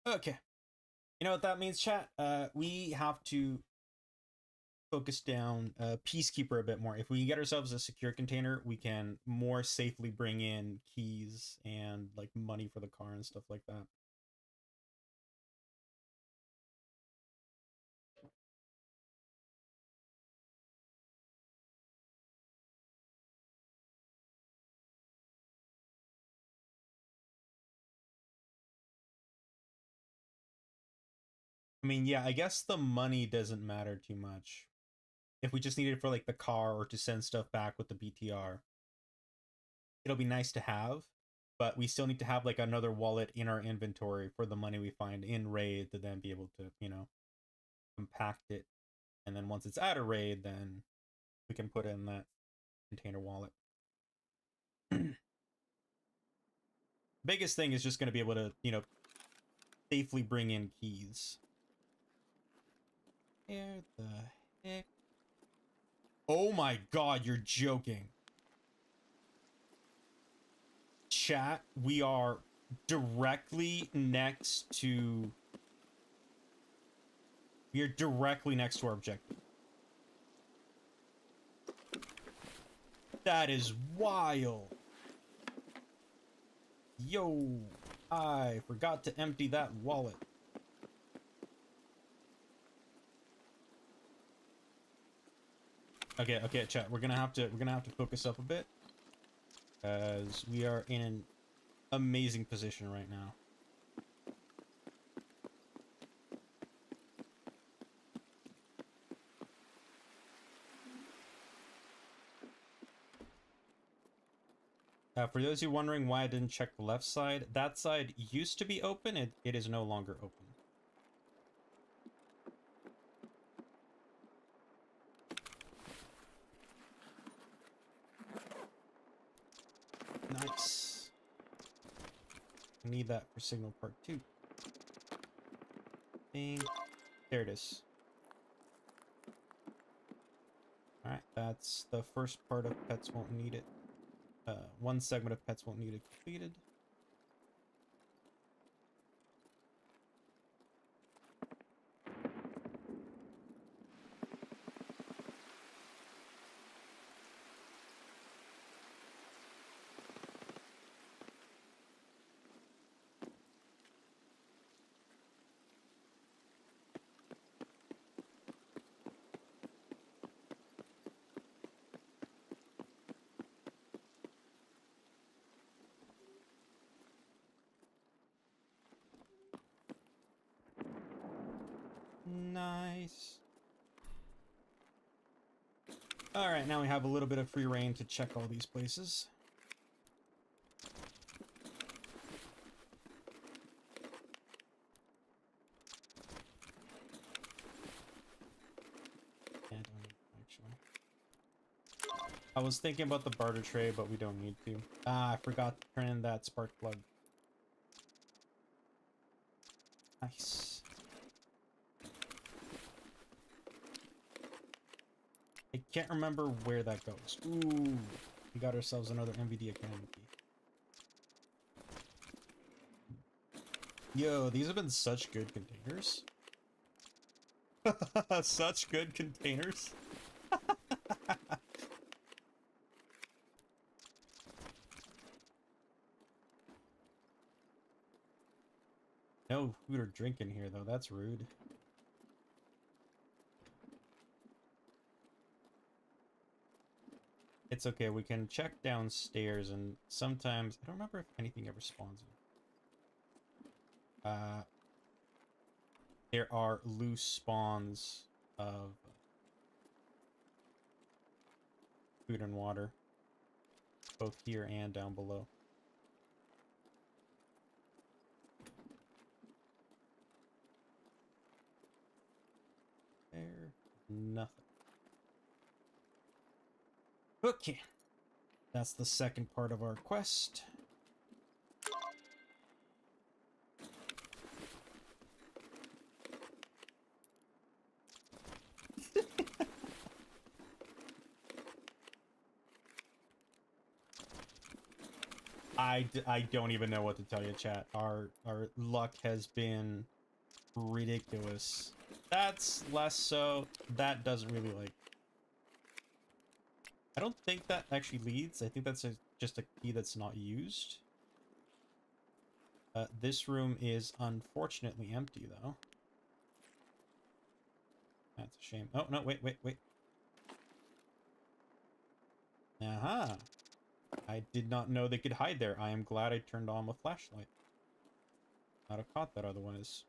Okay. You know what that means, chat? We have to focus down Peacekeeper a bit more. If we get ourselves a secure container, we can more safely bring in keys and like money for the car and stuff like that. I mean, yeah, I guess the money doesn't matter too much. If we just need it for like the car or to send stuff back with the BTR, it'll be nice to have, but we still need to have like another wallet in our inventory for the money we find in raid to then be able to, you know, compact it. And then once it's out of raid, then we can put in that container wallet. Biggest thing is just going to be able to, you know, safely bring in keys. Where the heck? Oh my god, you're joking. Chat, we are directly next to... We are directly next to our objective. That is wild. Yo, I forgot to empty that wallet. Okay, chat. We're gonna have to focus up a bit, as we are in an amazing position right now. For those of you wondering why I didn't check the left side, that side used to be open. It is no longer open. Nice. I need that for signal part 2. Ding. There it is. Alright, that's the first part of pets won't need it. One segment of pets won't need it completed. Nice. Alright, now we have a little bit of free reign to check all these places. Yeah, don't need to, actually. I was thinking about the barter tray, but we don't need to. Ah, I forgot to turn in that spark plug. Nice. I can't remember where that goes. Ooh, we got ourselves another MVD Academy key. Yo, these have been such good containers. Such good containers. No food or drink in here, though. That's rude. It's okay. We can check downstairs, and sometimes... I don't remember if anything ever spawns in. There are loose spawns of food and water, both here and down below. There, nothing. Okay, that's the second part of our quest. I don't even know what to tell you, chat. Our luck has been ridiculous. That's less so. That doesn't really like... I don't think that actually leads. I think that's just a key that's not used. This room is unfortunately empty, though. That's a shame. Oh, no, wait. Aha! I did not know they could hide there. I am glad I turned on my flashlight. I'd have caught that otherwise.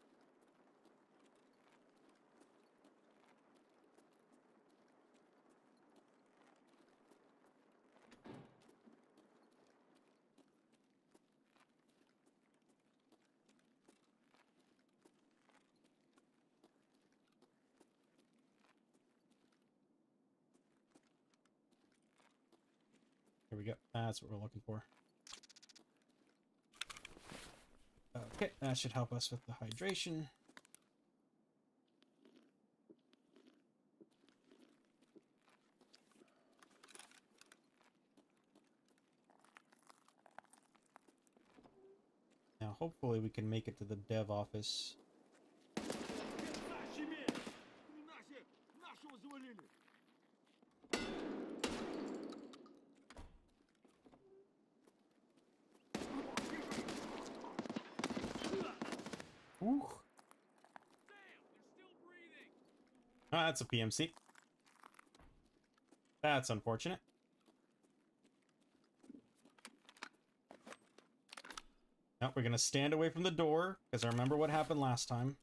Here we go. That's what we're looking for. Okay, that should help us with the hydration. Now, hopefully we can make it to the dev office. Ooh. Ah, that's a PMC. That's unfortunate. Now we're gonna stand away from the door, because I remember what happened last time.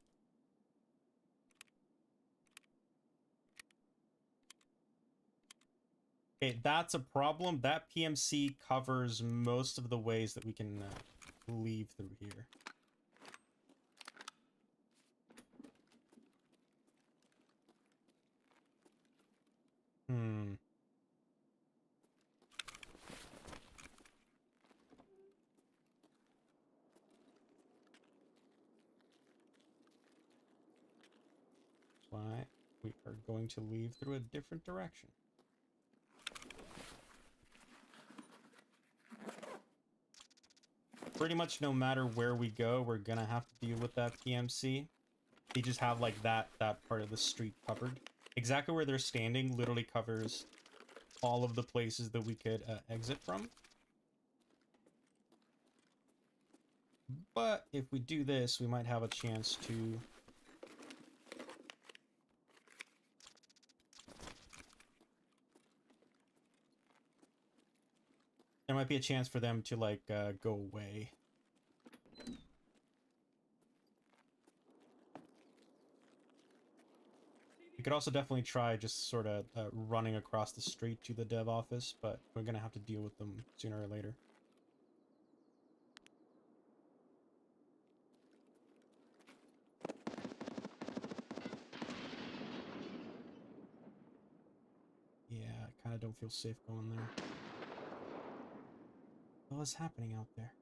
Okay, that's a problem. That PMC covers most of the ways that we can leave through here. Why we are going to leave through a different direction. Pretty much no matter where we go, we're gonna have to deal with that PMC. They just have like that part of the street covered. Exactly where they're standing literally covers all of the places that we could exit from. But if we do this, we might have a chance to... There might be a chance for them to, like, go away. We could also definitely try just sort of running across the street to the dev office, but we're gonna have to deal with them sooner or later. Yeah, I kind of don't feel safe going there. What is happening out there?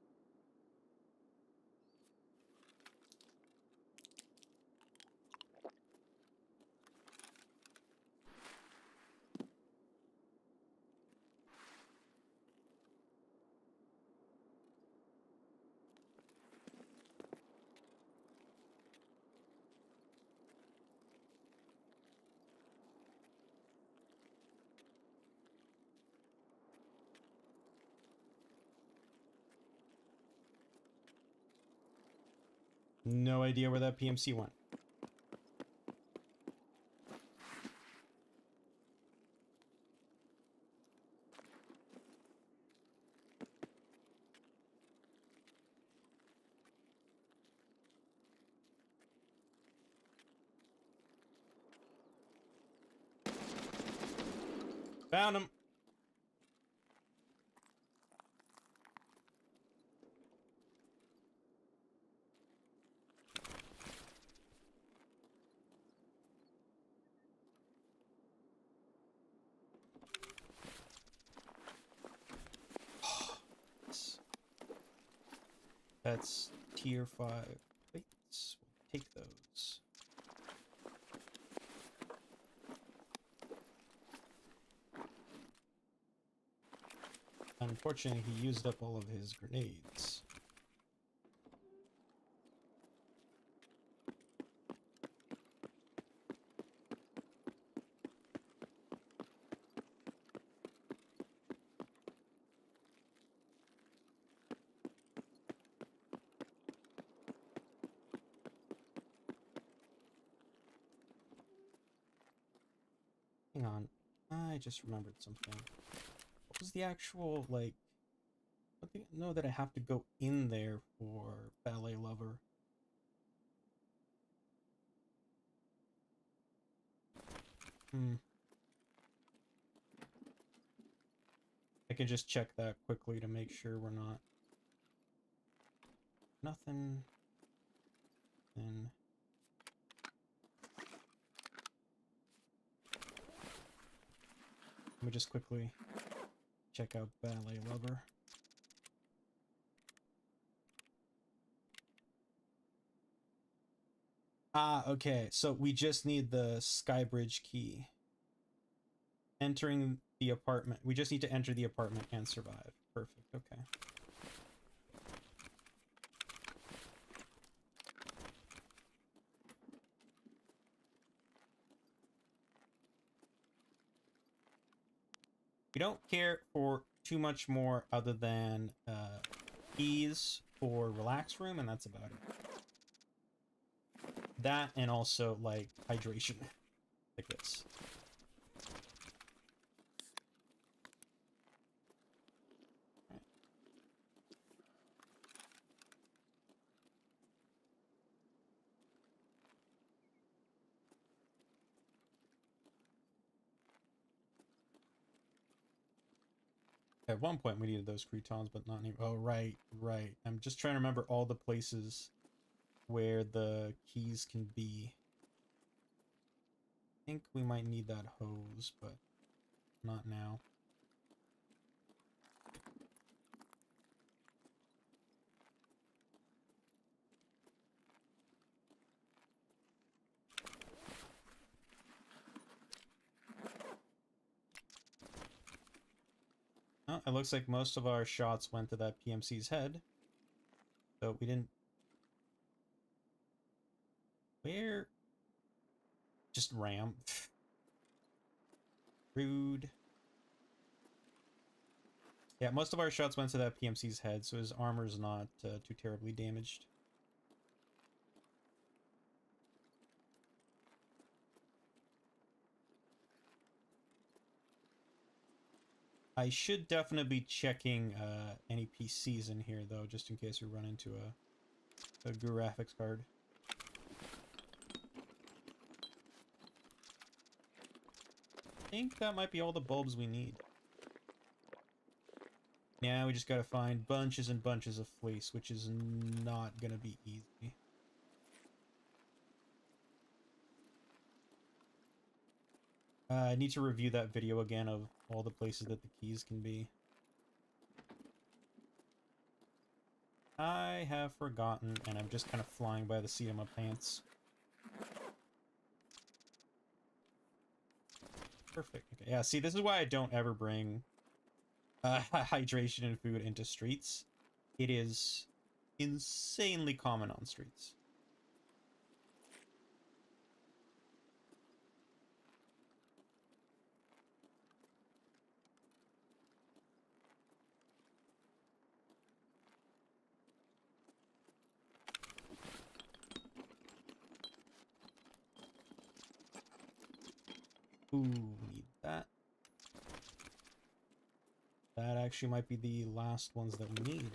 No idea where that PMC went. Found him. That's tier 5 plates. We'll take those. Unfortunately, he used up all of his grenades. Hang on, I just remembered something. What was the actual, like, I think I know that I have to go in there for Ballet Lover. I can just check that quickly to make sure we're not... Nothing. Then... Let me just quickly check out Ballet Lover. Ah, okay. So we just need the Skybridge key. Entering the apartment. We just need to enter the apartment and survive. Perfect. Okay. We don't care for too much more other than keys for relax room, and that's about it. That and also like hydration, like this. Right. At one point we needed those croutons, but not anymore. Oh, right, right. I'm just trying to remember all the places where the keys can be. I think we might need that hose, but not now. Oh, it looks like most of our shots went to that PMC's head. So we didn't... Where? Just ram. Rude. Yeah, most of our shots went to that PMC's head, so his armor's not too terribly damaged. I should definitely be checking any PCs in here, though, just in case we run into a graphics card. I think that might be all the bulbs we need. Yeah, we just gotta find bunches and bunches of fleece, which is not gonna be easy. I need to review that video again of all the places that the keys can be. I have forgotten, and I'm just kind of flying by the seat of my pants. Perfect. Okay. Yeah, see, this is why I don't ever bring hydration and food into streets. It is insanely common on streets. Ooh, need that. That actually might be the last ones that we need.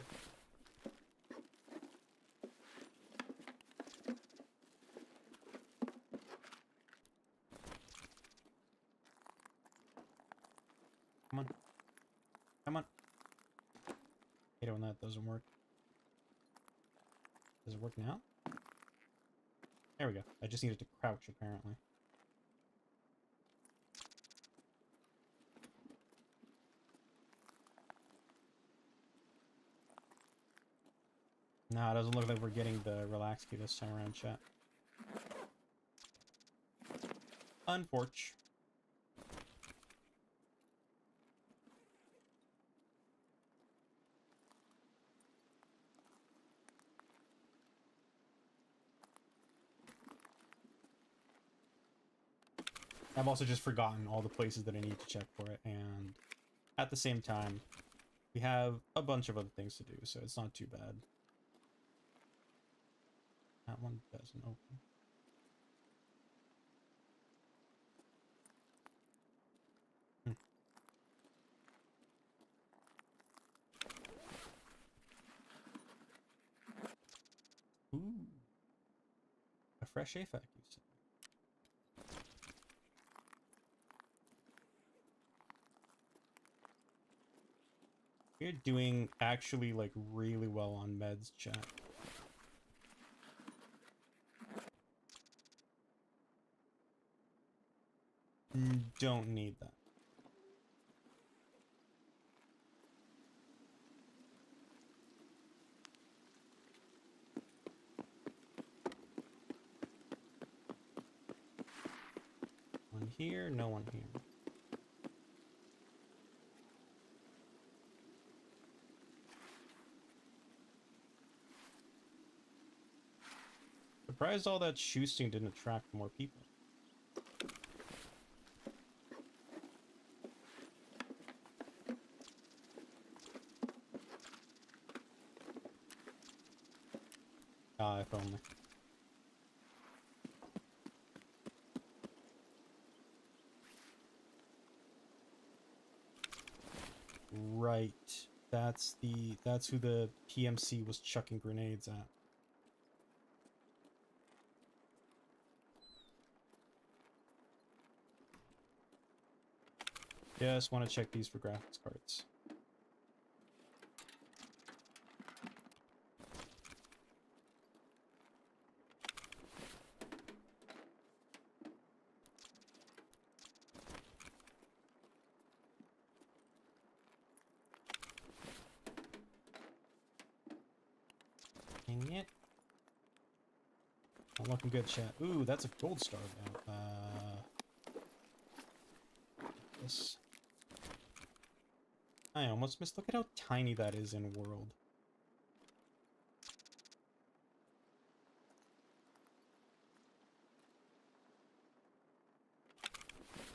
Come on. Come on. I hate when that doesn't work. Does it work now? There we go. I just needed to crouch, apparently. Nah, it doesn't look like we're getting the relax key this time around, chat. Unfortunate. I've also just forgotten all the places that I need to check for it, and at the same time, we have a bunch of other things to do, so it's not too bad. That one doesn't open. Ooh. A fresh AFAC, you said. You're doing actually like really well on meds, chat. Don't need that. One here, no one here. Surprised all that shoosting didn't attract more people. Ah, if only. Right. That's who the PMC was chucking grenades at. Just want to check these for graphics cards. Dang it. Not looking good, chat. Ooh, that's a gold star now. This. I almost missed. Look at how tiny that is in world.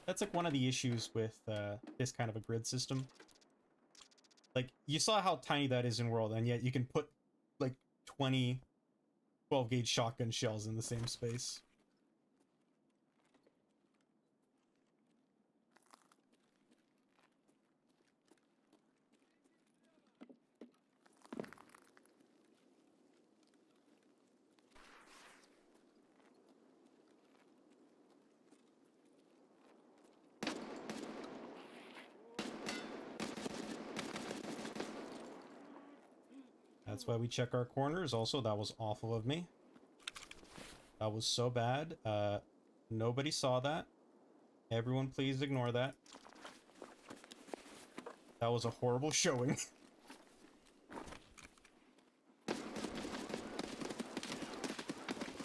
That's like one of the issues with this kind of a grid system. Like, you saw how tiny that is in world, and yet you can put like 20 12-gauge shotgun shells in the same space. That's why we check our corners. Also, that was awful of me. That was so bad. Nobody saw that. Everyone please ignore that. That was a horrible showing.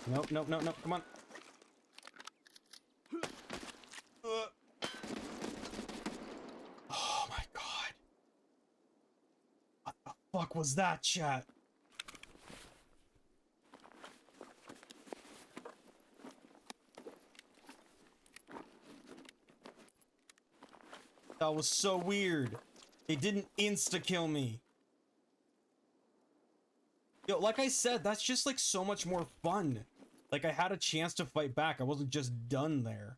Nope, nope, nope, nope, come on. Oh my god. What the fuck was that, chat? That was so weird. It didn't insta-kill me. Yo, like I said, that's just like so much more fun. Like, I had a chance to fight back. I wasn't just done there.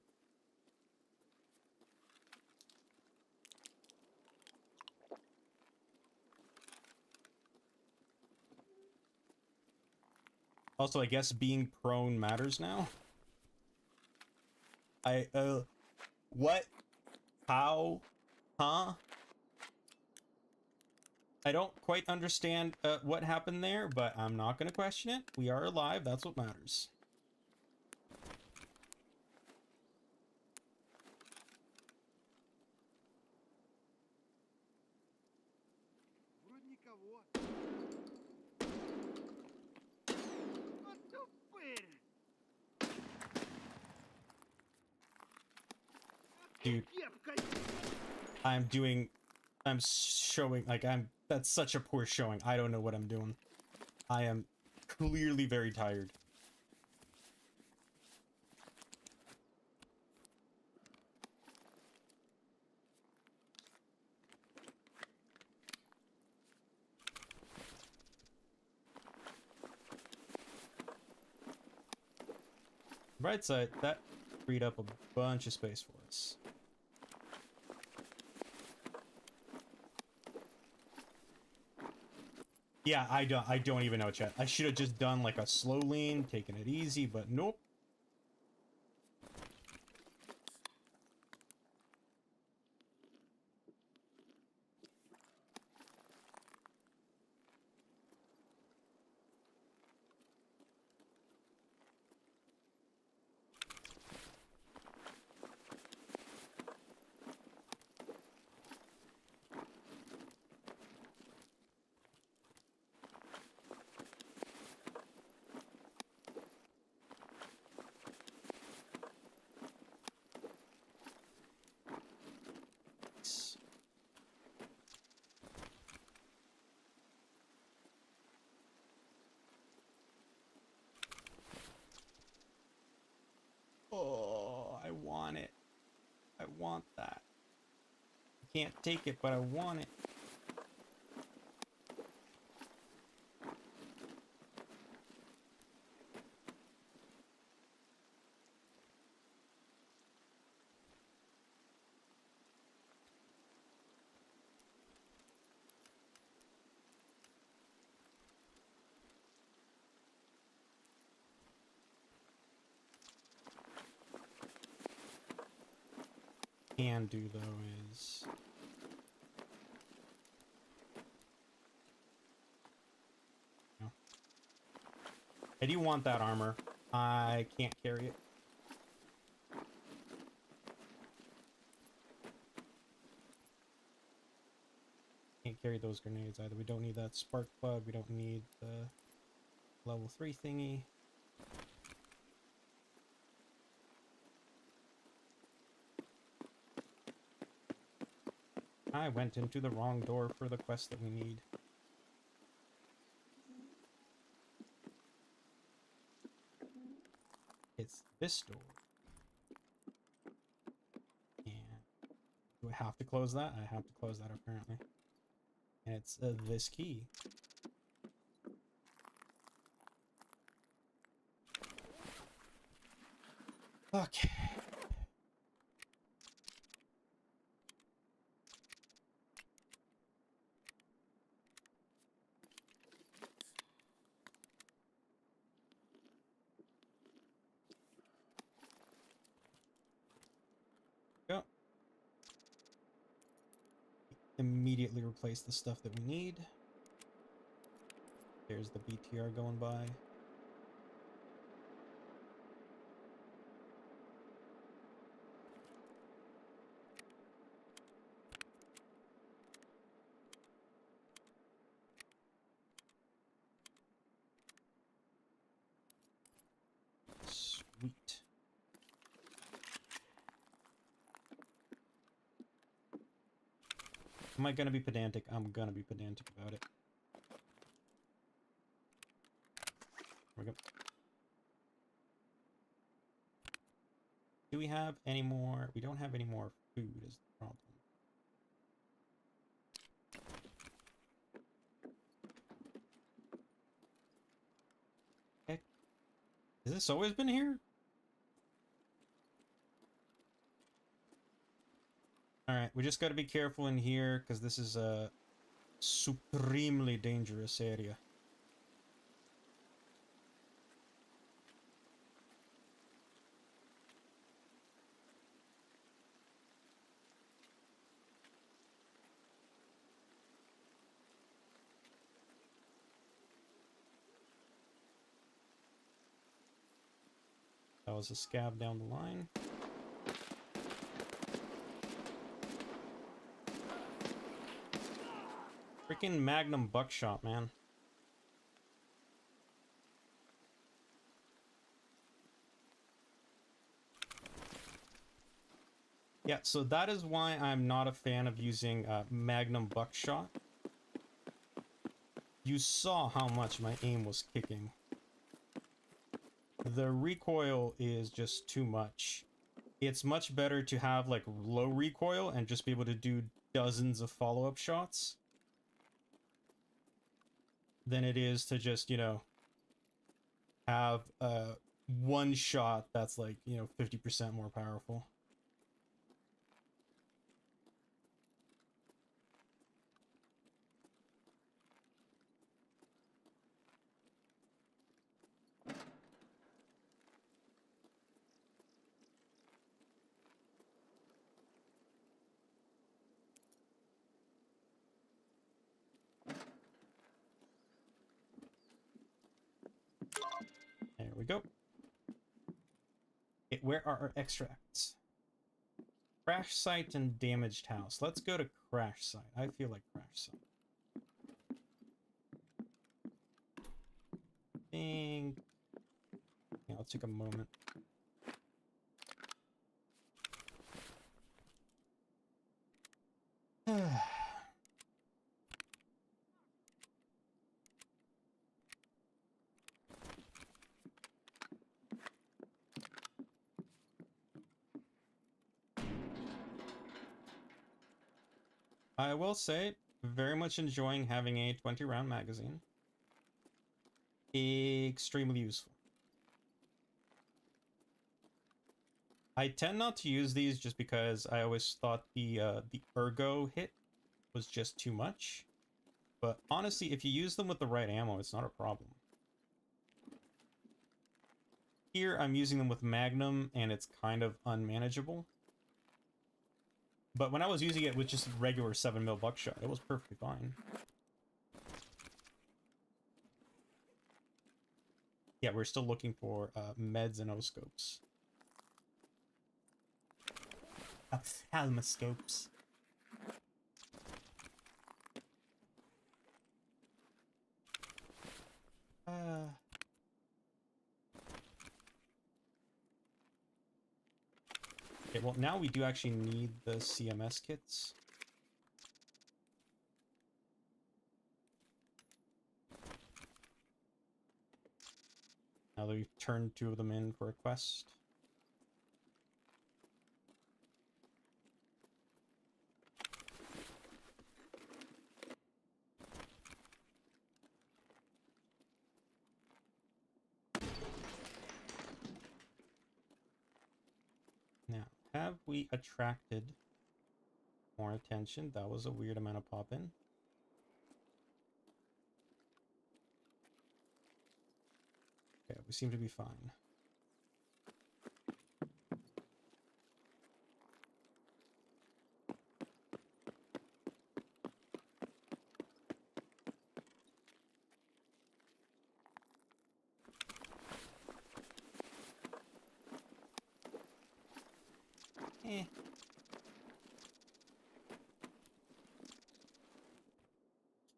Also, I guess being prone matters now. What? How? Huh? I don't quite understand what happened there, but I'm not going to question it. We are alive. That's what matters. Dude, I'm showing, like, that's such a poor showing. I don't know what I'm doing. I am clearly very tired. Right side, that freed up a bunch of space for us. Yeah, I don't even know, chat. I should have just done like a slow lean, taken it easy, but nope. Oh, I want it. I want that. I can't take it, but I want it. Can do though is no. I do want that armor. I can't carry it. Can't carry those grenades either. We don't need that spark plug. We don't need the level 3 thingy. I went into the wrong door for the quest that we need. It's this door. And do I have to close that? I have to close that apparently. And it's this key. Okay. Go. Immediately replace the stuff that we need. There's the BTR going by. Sweet. Am I gonna be pedantic? I'm gonna be pedantic about it. There we go. Do we have any more? We don't have any more food is the problem. Heck. Has this always been here? Alright, we just gotta be careful in here, because this is a supremely dangerous area. That was a scab down the line. Freaking Magnum buckshot, man. Yeah, so that is why I'm not a fan of using Magnum buckshot. You saw how much my aim was kicking. The recoil is just too much. It's much better to have like low recoil and just be able to do dozens of follow-up shots than it is to just, you know, have one shot that's like, you know, 50% more powerful. There we go. Okay, where are our extracts? Crash site and damaged house. Let's go to crash site. I feel like crash site. Think. Yeah, let's take a moment. I will say, very much enjoying having a 20-round magazine. Extremely useful. I tend not to use these just because I always thought the ergo hit was just too much. But honestly, if you use them with the right ammo, it's not a problem. Here, I'm using them with Magnum, and it's kind of unmanageable. But when I was using it with just regular 7mm buckshot, it was perfectly fine. Yeah, we're still looking for meds and O-scopes. Ophthalmoscopes. Okay, well, now we do actually need the CMS kits. Now that we've turned 2 of them in for a quest. Now, have we attracted more attention? That was a weird amount of pop-in. Okay, we seem to be fine. Eh.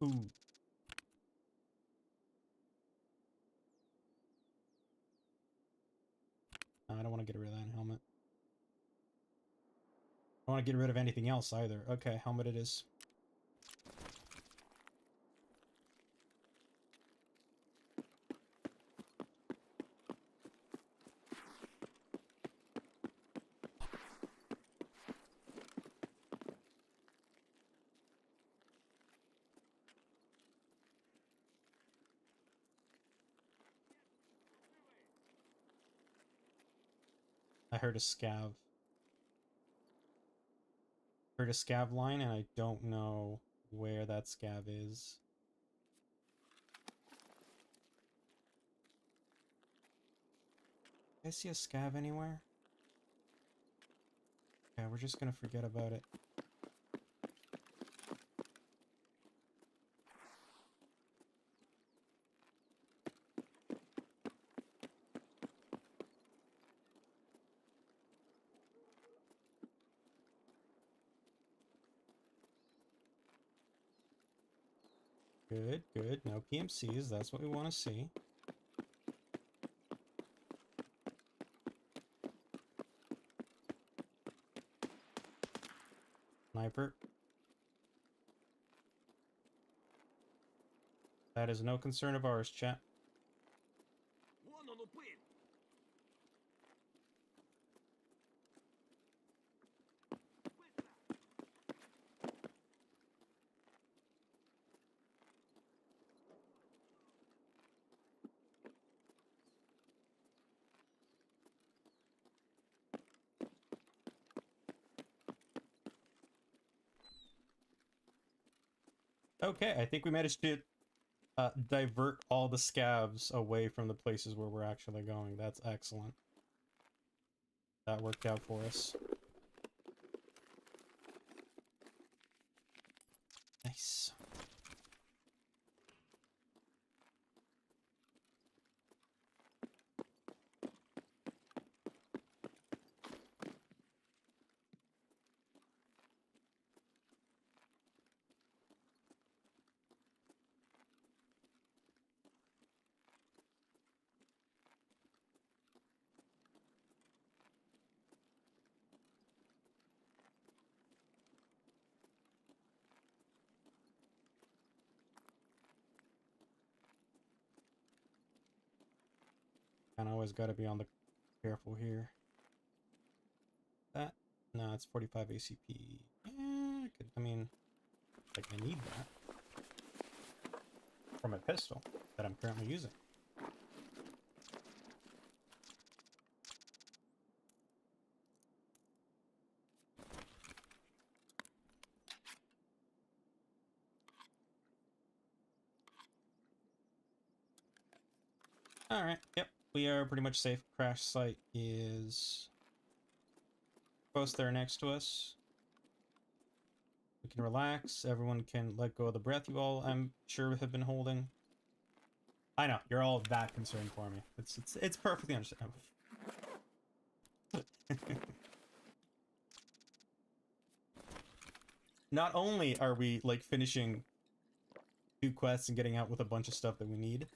Ooh. No, I don't want to get rid of that helmet. I don't want to get rid of anything else either. Okay, helmet it is. I heard a scav. Heard a scav line, and I don't know where that scav is. I see a scav anywhere? Yeah, we're just gonna forget about it. Good, good. No PMCs, that's what we want to see. Sniper. That is no concern of ours, chat. Вон он упырь! Okay, I think we managed to divert all the scavs away from the places where we're actually going. That's excellent. That worked out for us. Nice. And I always got to be on the careful here. That no, it's 45 ACP. Yeah, I mean, like I need that from a pistol that I'm currently using. All right. Yep, we are pretty much safe. Crash site is close there next to us. We can relax. Everyone can let go of the breath you all, I'm sure, have been holding. I know you're all that concerned for me. It's perfectly understandable. Not only are we like finishing 2 quests and getting out with a bunch of stuff that we need,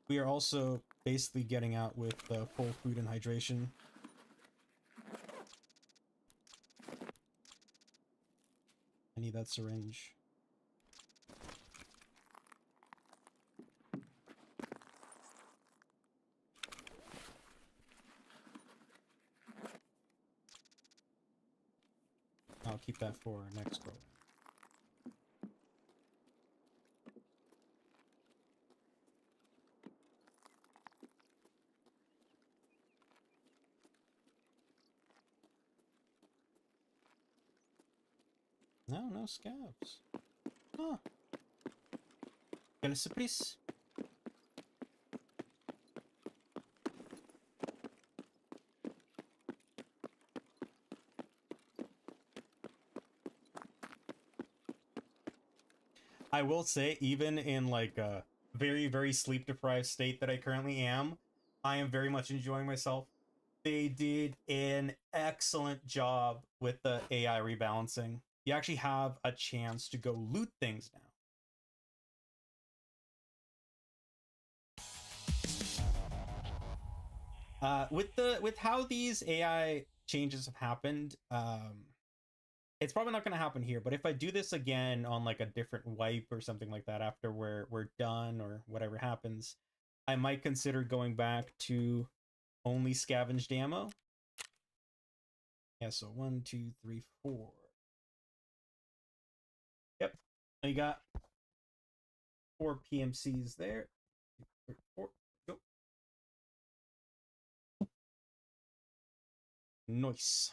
we are also basically getting out with full food and hydration. I need that syringe. I'll keep that for our next go. No scabs. Huh. Quelle surprise. I will say, even in like a very, very sleep deprived state that I currently am, I am very much enjoying myself. They did an excellent job with the AI rebalancing. You actually have a chance to go loot things now. With how these AI changes have happened, it's probably not going to happen here. But if I do this again on like a different wipe or something like that after we're done or whatever happens, I might consider going back to only scavenged ammo. Yeah, so 1, 2, 3, 4. Yep, you got 4 PMCs there. 4. Go. Nice.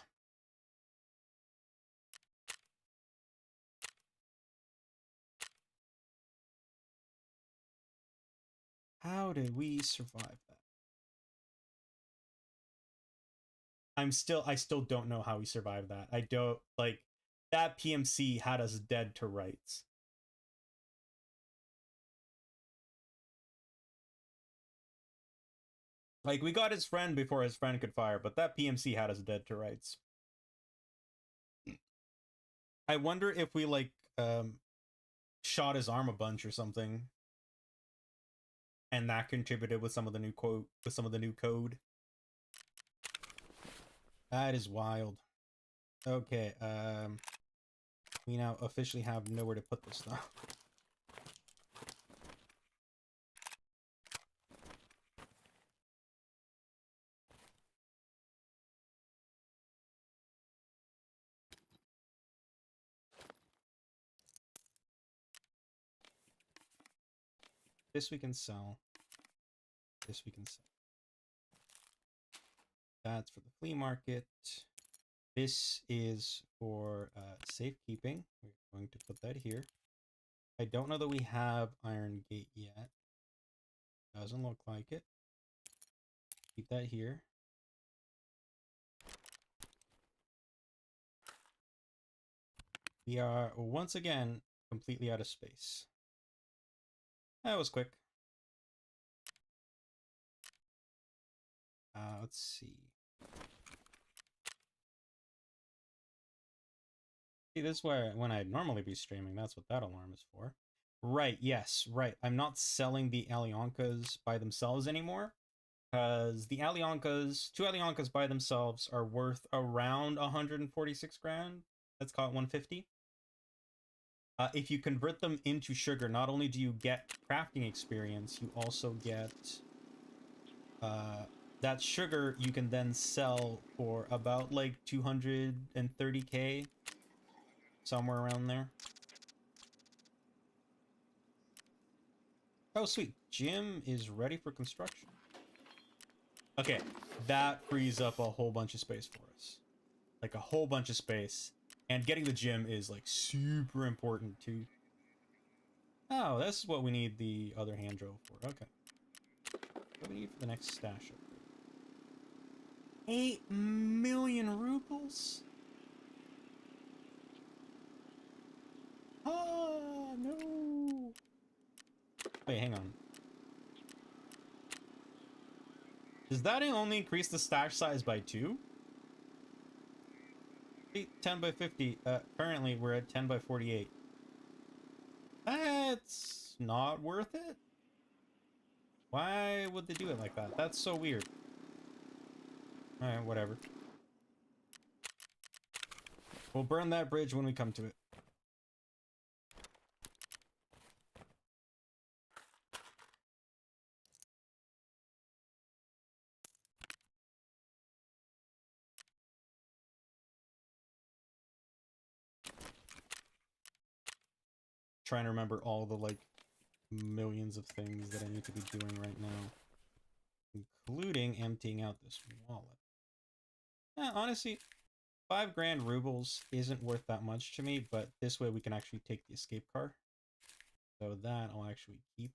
How did we survive that? I still don't know how we survived that. I don't, like, that PMC had us dead to rights. Like, we got his friend before his friend could fire, but that PMC had us dead to rights. I wonder if we, like, shot his arm a bunch or something, and that contributed with some of the new code. That is wild. Okay, we now officially have nowhere to put this stuff. This we can sell. This we can sell. That's for the flea market. This is for safekeeping. We're going to put that here. I don't know that we have Iron Gate yet. Doesn't look like it. Keep that here. We are once again completely out of space. That was quick. Let's see. See, this is where when I'd normally be streaming, that's what that alarm is for. Right, yes, right. I'm not selling the Alionkas by themselves anymore. Because the Alionkas, 2 Alionkas by themselves are worth around 146 grand. Let's call it 150. If you convert them into sugar, not only do you get crafting experience, you also get that sugar you can then sell for about like 230k, somewhere around there. Oh, sweet. Gym is ready for construction. Okay, that frees up a whole bunch of space for us. Like a whole bunch of space. And getting the gym is like super important too. Oh, that's what we need the other hand drill for. Okay. What do we need for the next stash upgrade? 8 million rubles? Ah, no. Wait, hang on. Does that only increase the stash size by 2? 10 by 50. Currently, we're at 10 by 48. That's not worth it. Why would they do it like that? That's so weird. Alright, whatever. We'll burn that bridge when we come to it. Trying to remember all the like millions of things that I need to be doing right now, including emptying out this wallet. Honestly, 5 grand rubles isn't worth that much to me, but this way we can actually take the escape car. So that I'll actually keep.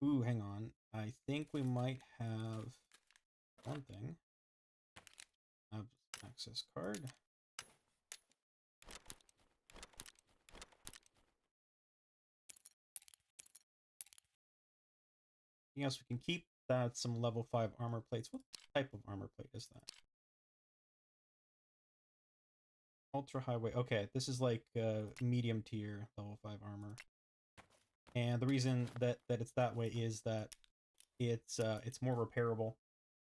Ooh, hang on. I think we might have one thing. Have access card. Yes, we can keep that. Some level 5 armor plates. What type of armor plate is that? Ultra highway. Okay, this is like medium tier level 5 armor. And the reason that it's that way is that it's more repairable.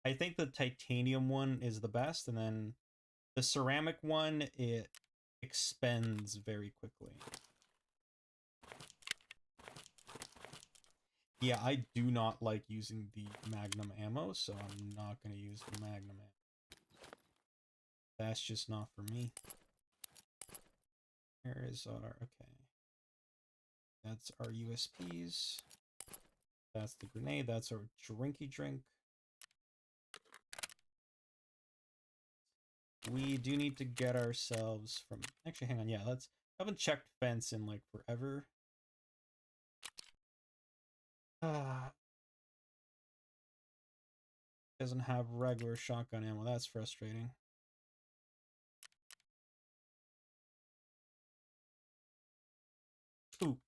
I think the titanium one is the best, and then the ceramic one, it expends very quickly. Yeah, I do not like using the magnum ammo, so I'm not going to use the magnum ammo. That's just not for me. Where is our... okay. That's our USPs. That's the grenade. That's our drinky drink. We do need to get ourselves from... actually, hang on. Yeah, let's... I haven't checked fence in, like, forever. Doesn't have regular shotgun ammo. That's frustrating. Ooh.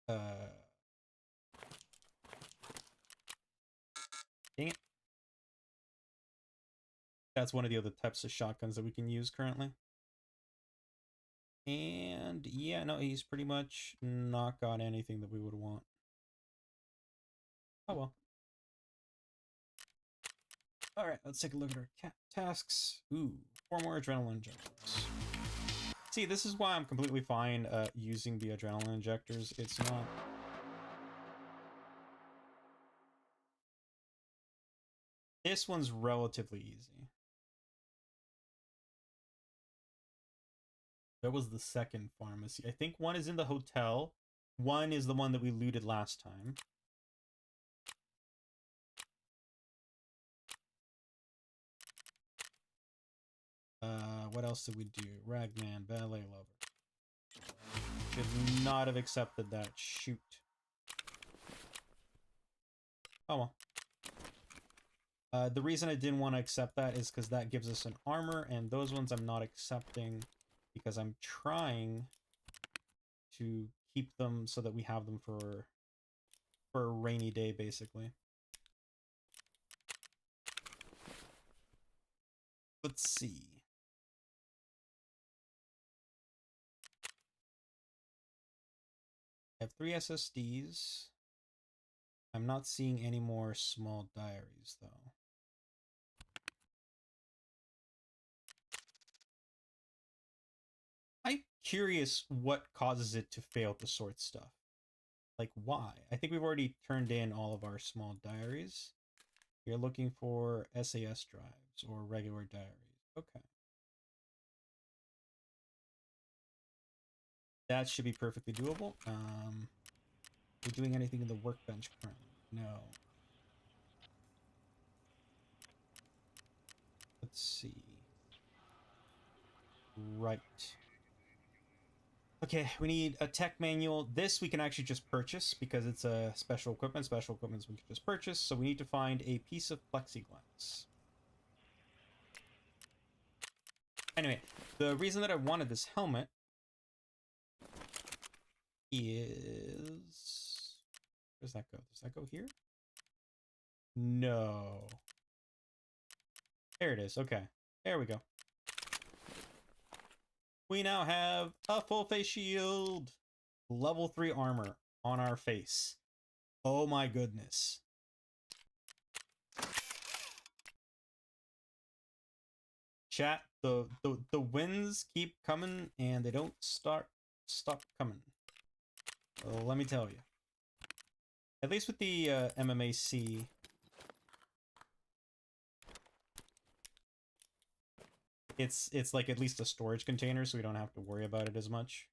Dang it. That's one of the other types of shotguns that we can use currently. And yeah, no, he's pretty much not got anything that we would want. Oh well. All right, let's take a look at our tasks. Ooh, 4 more adrenaline injectors. See, this is why I'm completely fine using the adrenaline injectors. It's not... This one's relatively easy. That was the second pharmacy. I think one is in the hotel. One is the one that we looted last time. What else did we do? Ragman, ballet lover. Should not have accepted that. Shoot. Oh well. The reason I didn't want to accept that is because that gives us an armor, and those ones I'm not accepting because I'm trying to keep them so that we have them for a rainy day, basically. Let's see. I have 3 SSDs. I'm not seeing any more small diaries, though. I'm curious what causes it to fail to sort stuff. Like, why? I think we've already turned in all of our small diaries. You're looking for SAS drives or regular diaries. Okay. That should be perfectly doable. We're doing anything in the workbench currently? No. Let's see. Right. Okay, we need a tech manual. This we can actually just purchase because it's a special equipment. Special equipments we can just purchase. So we need to find a piece of plexiglass. Anyway, the reason that I wanted this helmet is... Where's that go? Does that go here? No. There it is. Okay. There we go. We now have a full face shield. Level 3 armor on our face. Oh my goodness. Chat, the winds keep coming and they don't stop coming. Well, let me tell you. At least with the MMAC, it's like at least a storage container, so we don't have to worry about it as much.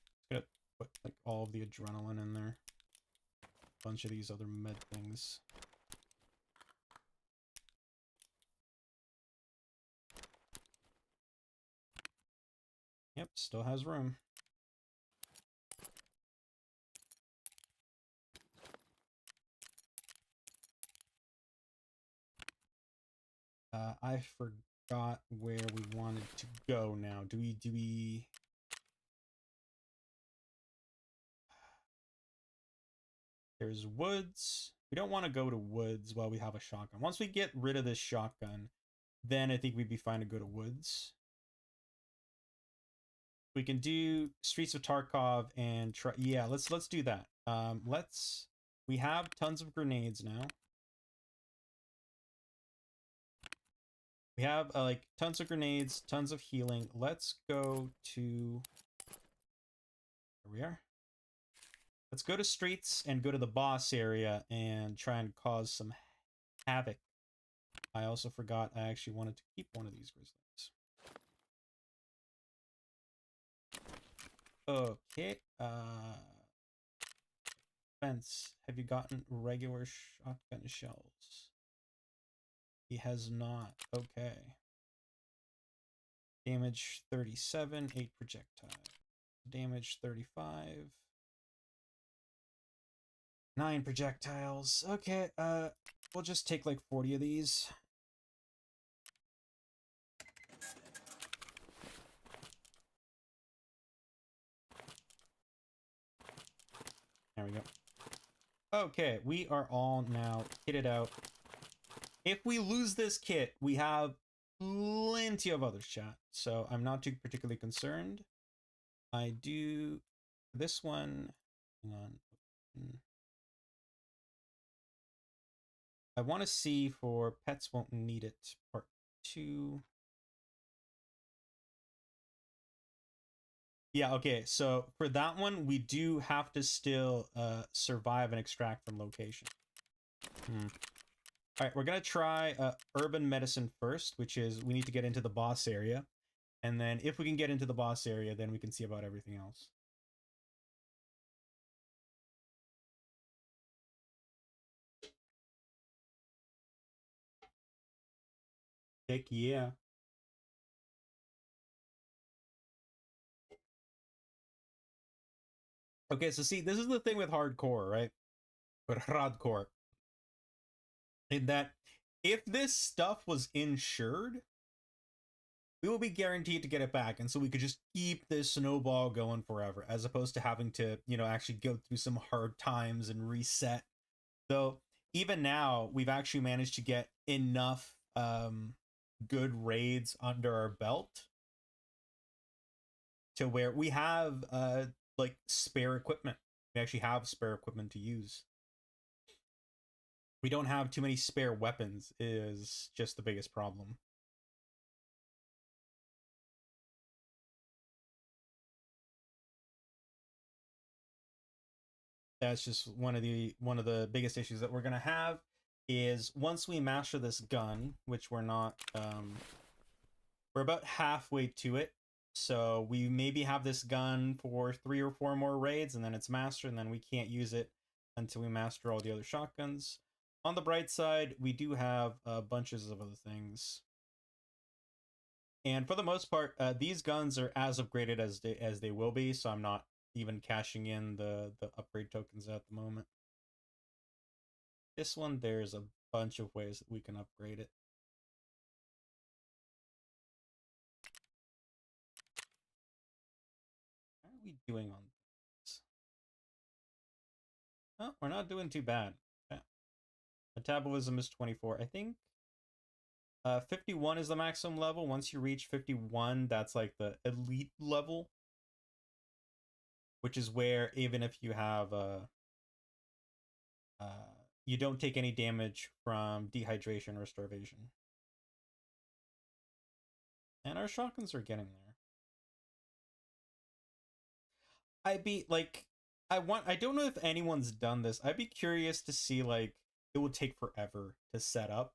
Just gonna put like all of the adrenaline in there. A bunch of these other med things. Yep, still has room. I forgot where we wanted to go now. Do we... There's woods. We don't want to go to woods while we have a shotgun. Once we get rid of this shotgun, then I think we'd be fine to go to woods. We can do Streets of Tarkov and try... Yeah, let's do that. We have tons of grenades now. We have like tons of grenades, tons of healing. Let's go to... Here we are. Let's go to streets and go to the boss area and try and cause some havoc. I also forgot I actually wanted to keep one of these grizzlies. Okay. Fence. Have you gotten regular shotgun shells? He has not. Okay. Damage 37, 8 projectile. Damage 35. 9 projectiles. Okay, we'll just take like 40 of these. There we go. Okay, we are all now kitted out. If we lose this kit, we have plenty of others, chat. So I'm not too particularly concerned. I do this one. Hang on. I want to see for pets won't need it part 2. Yeah, okay, so for that one, we do have to still survive and extract from location. All right, we're gonna try urban medicine first, which is we need to get into the boss area. And then if we can get into the boss area, then we can see about everything else. Heck yeah. Okay, so see, this is the thing with hardcore, right? But Hradcore. In that if this stuff was insured, we will be guaranteed to get it back. And so we could just keep this snowball going forever, as opposed to having to, you know, actually go through some hard times and reset. Though even now, we've actually managed to get enough good raids under our belt to where we have like spare equipment. We actually have spare equipment to use. We don't have too many spare weapons is just the biggest problem. That's just one of the biggest issues that we're gonna have is once we master this gun, which we're not we're about halfway to it. So we maybe have this gun for 3 or 4 more raids and then it's mastered, and then we can't use it until we master all the other shotguns. On the bright side, we do have bunches of other things. And for the most part, these guns are as upgraded as they will be, so I'm not even cashing in the upgrade tokens at the moment. This one, there's a bunch of ways that we can upgrade it. How are we doing on this? Oh, we're not doing too bad. Okay. Metabolism is 24. I think 51 is the maximum level. Once you reach 51, that's like the elite level, which is where even if you have you don't take any damage from dehydration or starvation. And our shotguns are getting there. I'd be like, I don't know if anyone's done this. I'd be curious to see, like, it would take forever to set up.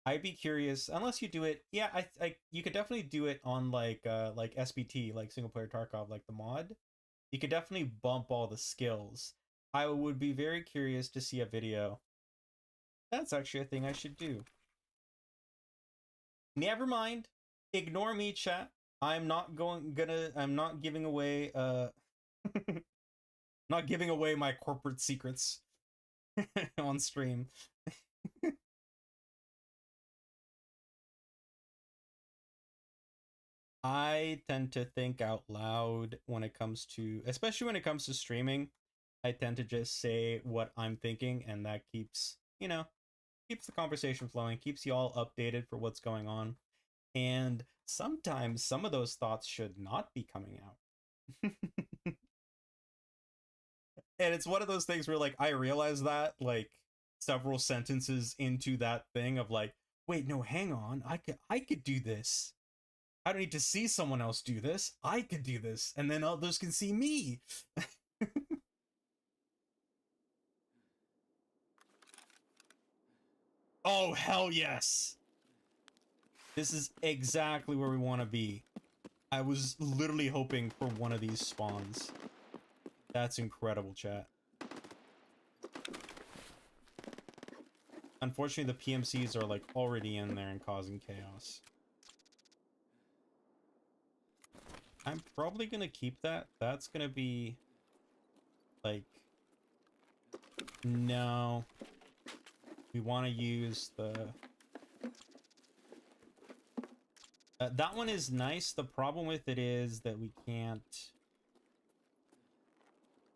I'd be curious, unless you do it, yeah, you could definitely do it on like SBT, like single player Tarkov, like the mod. You could definitely bump all the skills. I would be very curious to see a video. That's actually a thing I should do. Never mind. Ignore me, chat. I'm not giving away not giving away my corporate secrets on stream. I tend to think out loud when it comes to, especially when it comes to streaming. I tend to just say what I'm thinking, and that keeps, you know, keeps the conversation flowing, keeps you all updated for what's going on. And sometimes some of those thoughts should not be coming out. And it's one of those things where, like, I realize that, like, several sentences into that thing of like, wait, no, hang on, I could do this. I don't need to see someone else do this. I could do this, and then others can see me. Oh, hell yes. This is exactly where we want to be. I was literally hoping for one of these spawns. That's incredible, chat. Unfortunately, the PMCs are like already in there and causing chaos. I'm probably gonna keep that. That's gonna be like, no. We want to use the that one is nice. The problem with it is that we can't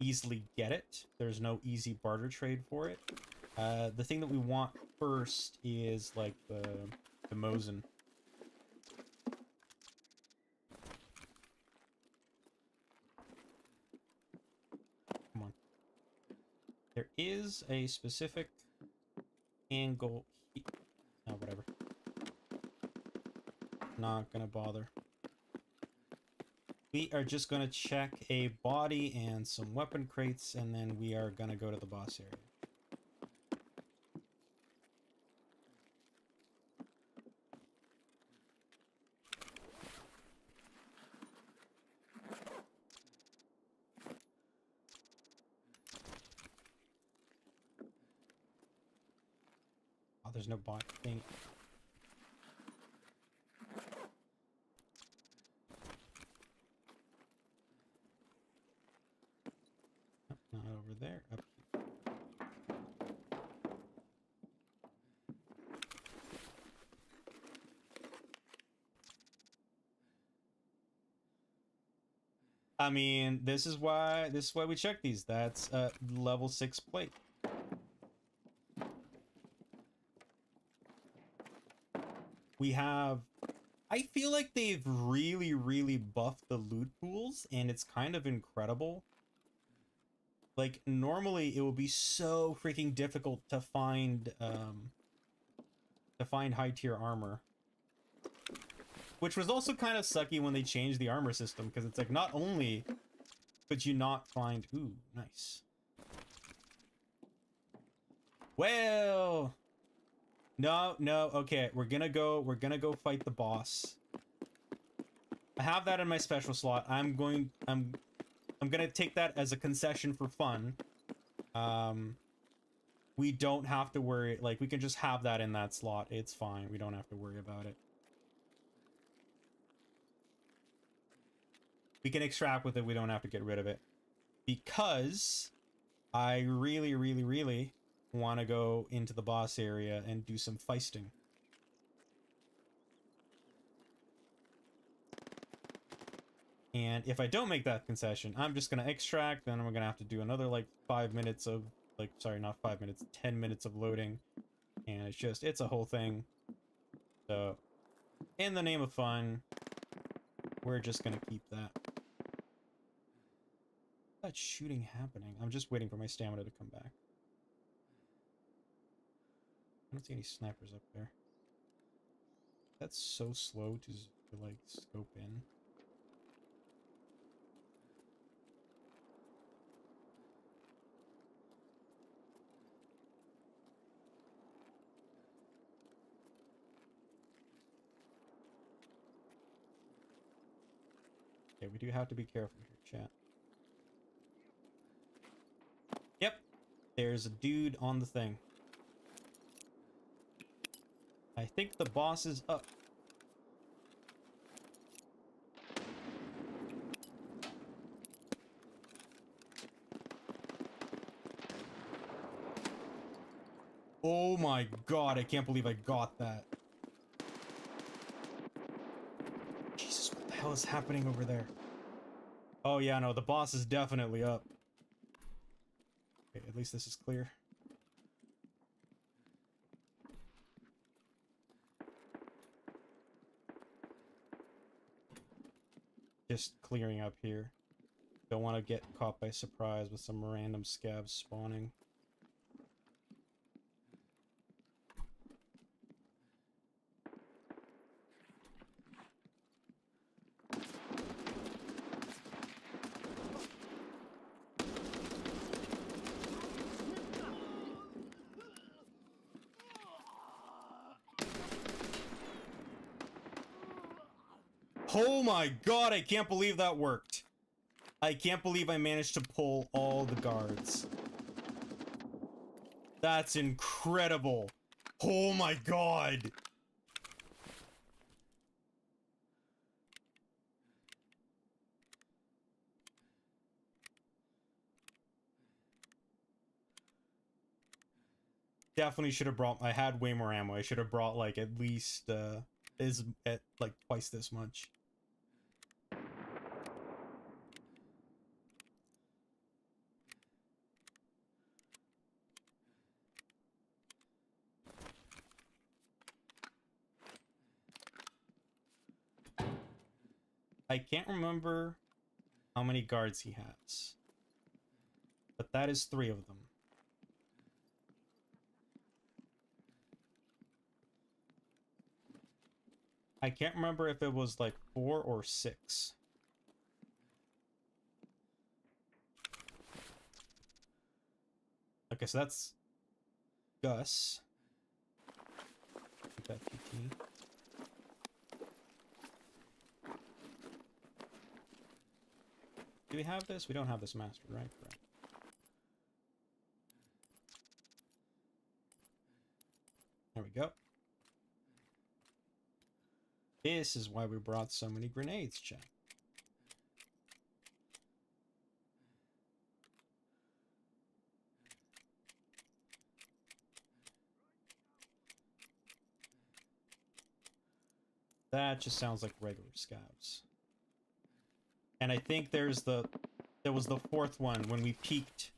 easily get it. There's no easy barter trade for it. The thing that we want first is like the Mosin. Come on. There is a specific Angle. Oh, whatever. Not gonna bother. We are just gonna check a body and some weapon crates, and then we are gonna go to the boss area. Oh, there's no bot thing. Not over there. Up here. I mean, this is why we check these. That's a level 6 plate. We have, I feel like they've really buffed the loot pools, and it's kind of incredible. Like, normally it would be so freaking difficult to find high tier armor. Which was also kind of sucky when they changed the armor system, because it's like, not only could you not find... Ooh, nice. Well... No, okay, we're gonna go fight the boss. I have that in my special slot. I'm gonna take that as a concession for fun. We don't have to worry, like, we can just have that in that slot. It's fine, we don't have to worry about it. We can extract with it, we don't have to get rid of it. Because I really want to go into the boss area and do some feisting. And if I don't make that concession, I'm just going to extract, then we're going to have to do another, like, 5 minutes of, like, sorry, not 5 minutes, 10 minutes of loading. And it's just, it's a whole thing. So, in the name of fun, we're just going to keep that. That shooting happening? I'm just waiting for my stamina to come back. I don't see any snipers up there. That's so slow to like scope in. Okay, we do have to be careful here, chat. Yep, there's a dude on the thing. I think the boss is up. Oh my god, I can't believe I got that. Jesus, what the hell is happening over there? Oh yeah, no, the boss is definitely up. Okay, at least this is clear. Just clearing up here. Don't want to get caught by surprise with some random scabs spawning. Oh my god, I can't believe that worked. I can't believe I managed to pull all the guards. That's incredible. Oh my god. Definitely should have brought, I had way more ammo. I should have brought like at least like twice this much. I can't remember how many guards he has, but that is 3 of them. I can't remember if it was like 4 or 6. Okay, so that's Gus. Keep that PT. Do we have this? We don't have this mastered, right? Correct. There we go. This is why we brought so many grenades, chat. That just sounds like regular scavs. And I think there was the 4th one when we peaked.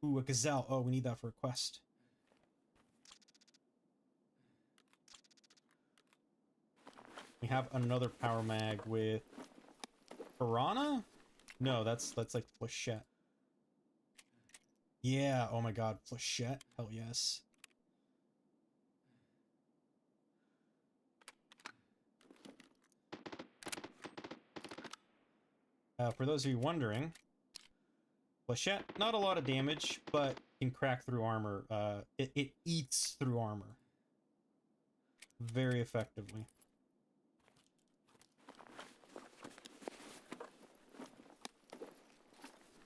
Ooh, a gazelle. Oh, we need that for a quest. We have another power mag with piranha? No, that's like flechette. Yeah, oh my god, flechette. Hell yes. For those of you wondering, flechette, not a lot of damage, but can crack through armor. It eats through armor very effectively.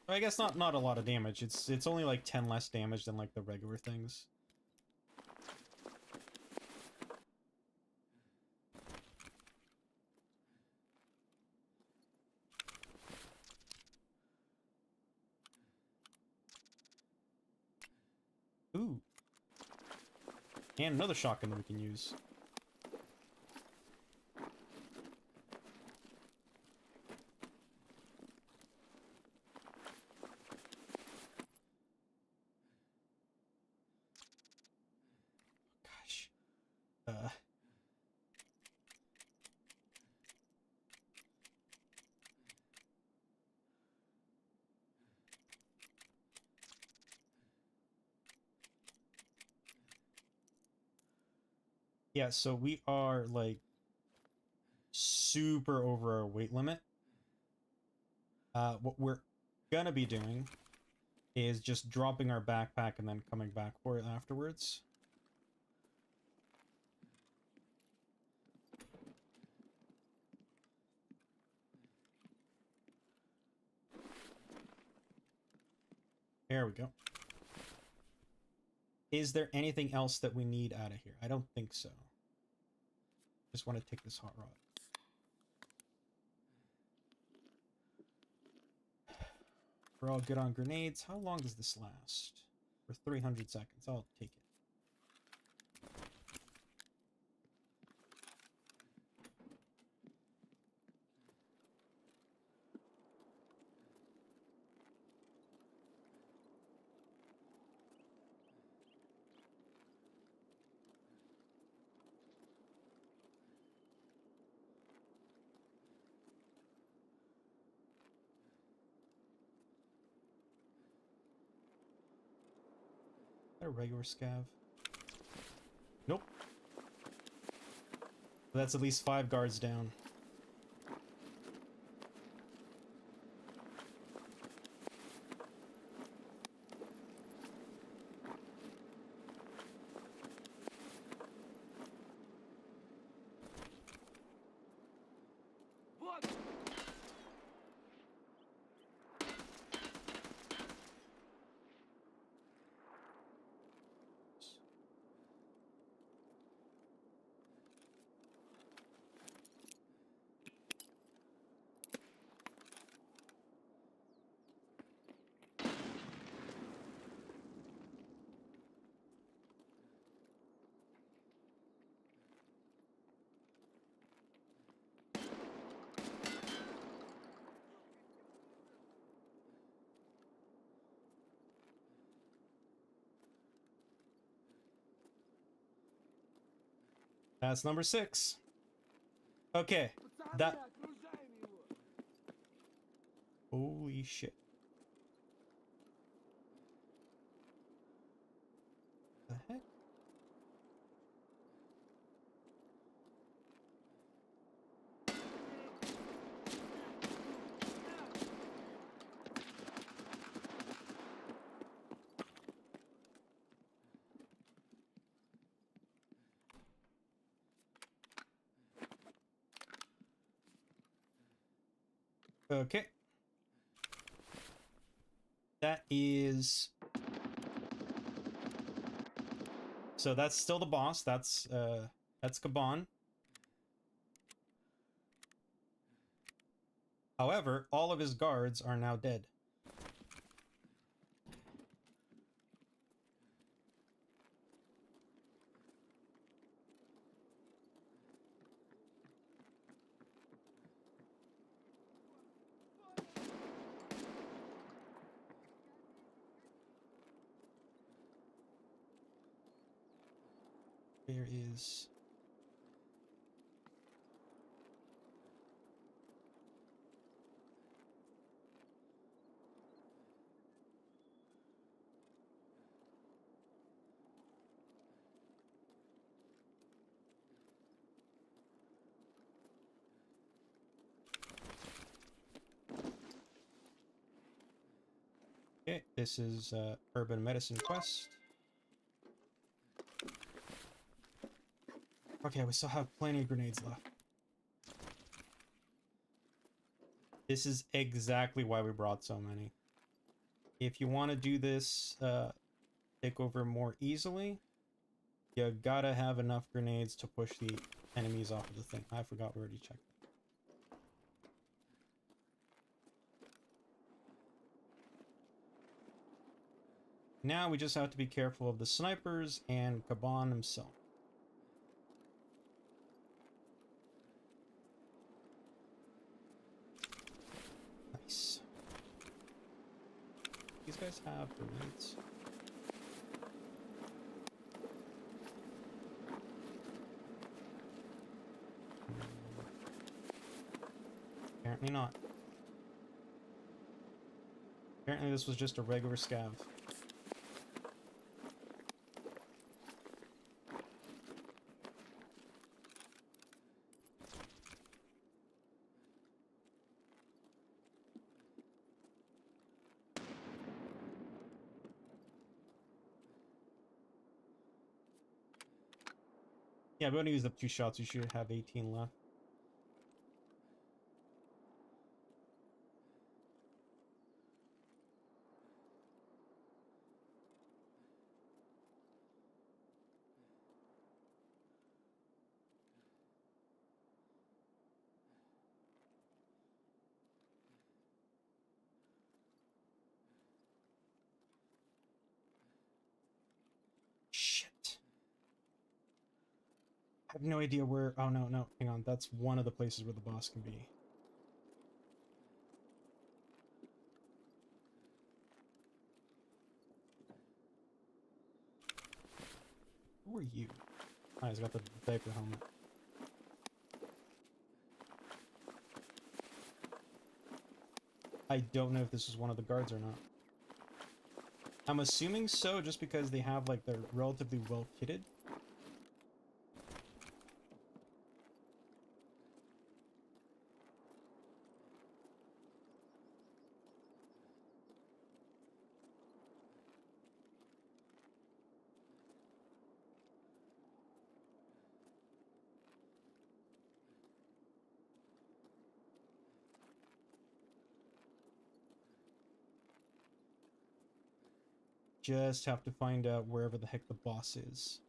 I guess not a lot of damage. It's only like 10 less damage than like the regular things. Ooh. And another shotgun that we can use. Gosh. Yeah, so we are like super over our weight limit. What we're gonna be doing is just dropping our backpack and then coming back for it afterwards. There we go. Is there anything else that we need out of here? I don't think so. Just want to take this hot rod. We're all good on grenades. How long does this last? For 300 seconds. I'll take it. A regular scav? Nope. That's at least 5 guards down. Вот! That's number 6. Okay. Пацаны, That... окружаем его! Holy shit. The heck? Okay. That is... So that's still the boss. That's Kaban. However, all of his guards are now dead. There is... Okay, this is Urban Medicine Quest. Okay, we still have plenty of grenades left. This is exactly why we brought so many. If you want to do this takeover more easily, you gotta have enough grenades to push the enemies off of the thing. I forgot we already checked. Now we just have to be careful of the snipers and Kaban himself. Nice. These guys have grenades. Apparently not. Apparently this was just a regular scav. Yeah, we only used up 2 shots. We should have 18 left. Shit. I have no idea where... Oh, no. Hang on. That's one of the places where the boss can be. Who are you? Oh, he's got the diaper helmet. I don't know if this is one of the guards or not. I'm assuming so, just because they have, like, they're relatively well kitted. Just have to find out wherever the heck the boss is.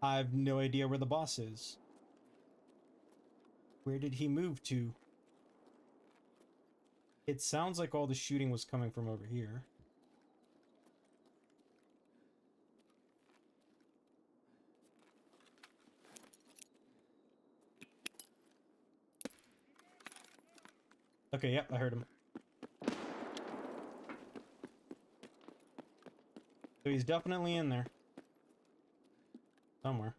I have no idea where the boss is. Where did he move to? It sounds like all the shooting was coming from over here. Okay, yep, I heard him. So he's definitely in there. Somewhere.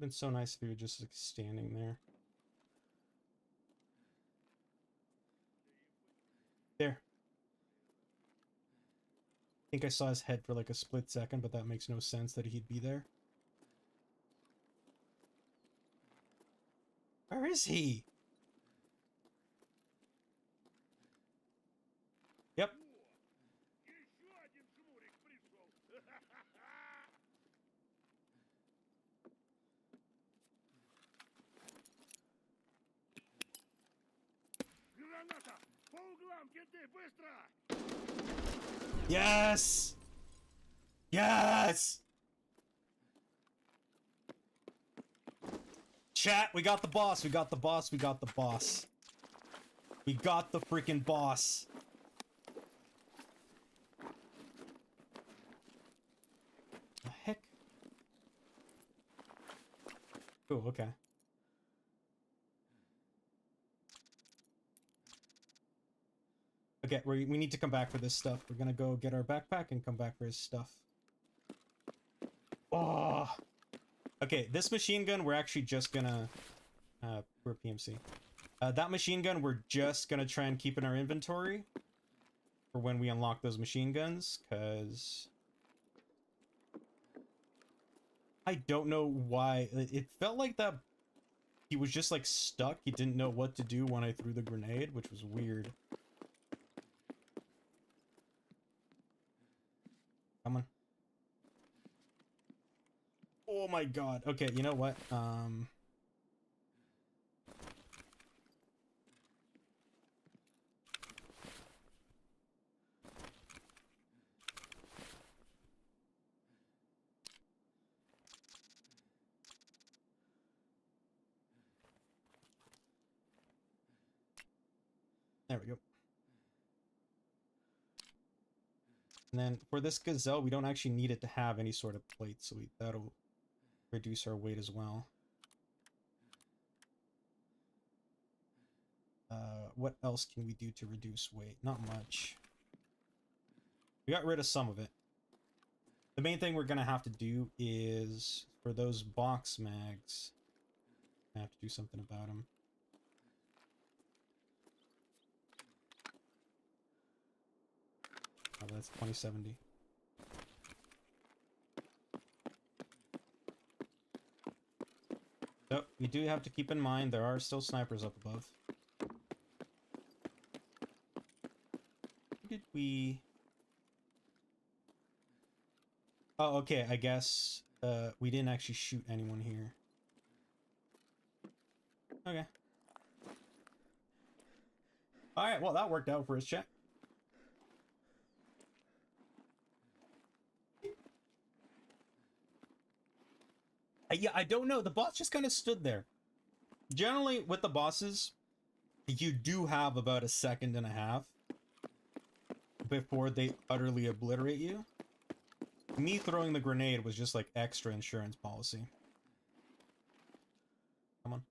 Been so nice if he were just like standing there. There. I think I saw his head for like a split second, but that makes no sense that he'd be there. Where is he? Yep. Еще один жмурик пришел. Граната! По углам, кенты, быстро! Yes! Yes! Chat, we got the boss, we got the boss, we got the boss. We got the freaking boss. The heck? Oh, okay. Okay, we need to come back for this stuff. We're gonna go get our backpack and come back for his stuff. Oh! Okay, this machine gun, we're actually just gonna... we're PMC. That machine gun, we're just gonna try and keep in our inventory for when we unlock those machine guns, because... I don't know why. It felt like that he was just, like, stuck. He didn't know what to do when I threw the grenade, which was weird. Come on. Oh my god. Okay, you know what? There we go. And then for this gazelle, we don't actually need it to have any sort of plate, so that'll reduce our weight as well. What else can we do to reduce weight? Not much. We got rid of some of it. The main thing we're gonna have to do is, for those box mags, I have to do something about them. Oh, that's 2070. So, we do have to keep in mind there are still snipers up above. Who did we... Oh, okay, I guess we didn't actually shoot anyone here. Okay. Alright, well, that worked out for us, chat. Yeah, I don't know. The boss just kind of stood there. Generally, with the bosses, you do have about a second and a half before they utterly obliterate you. Me throwing the grenade was just like extra insurance policy. Come on.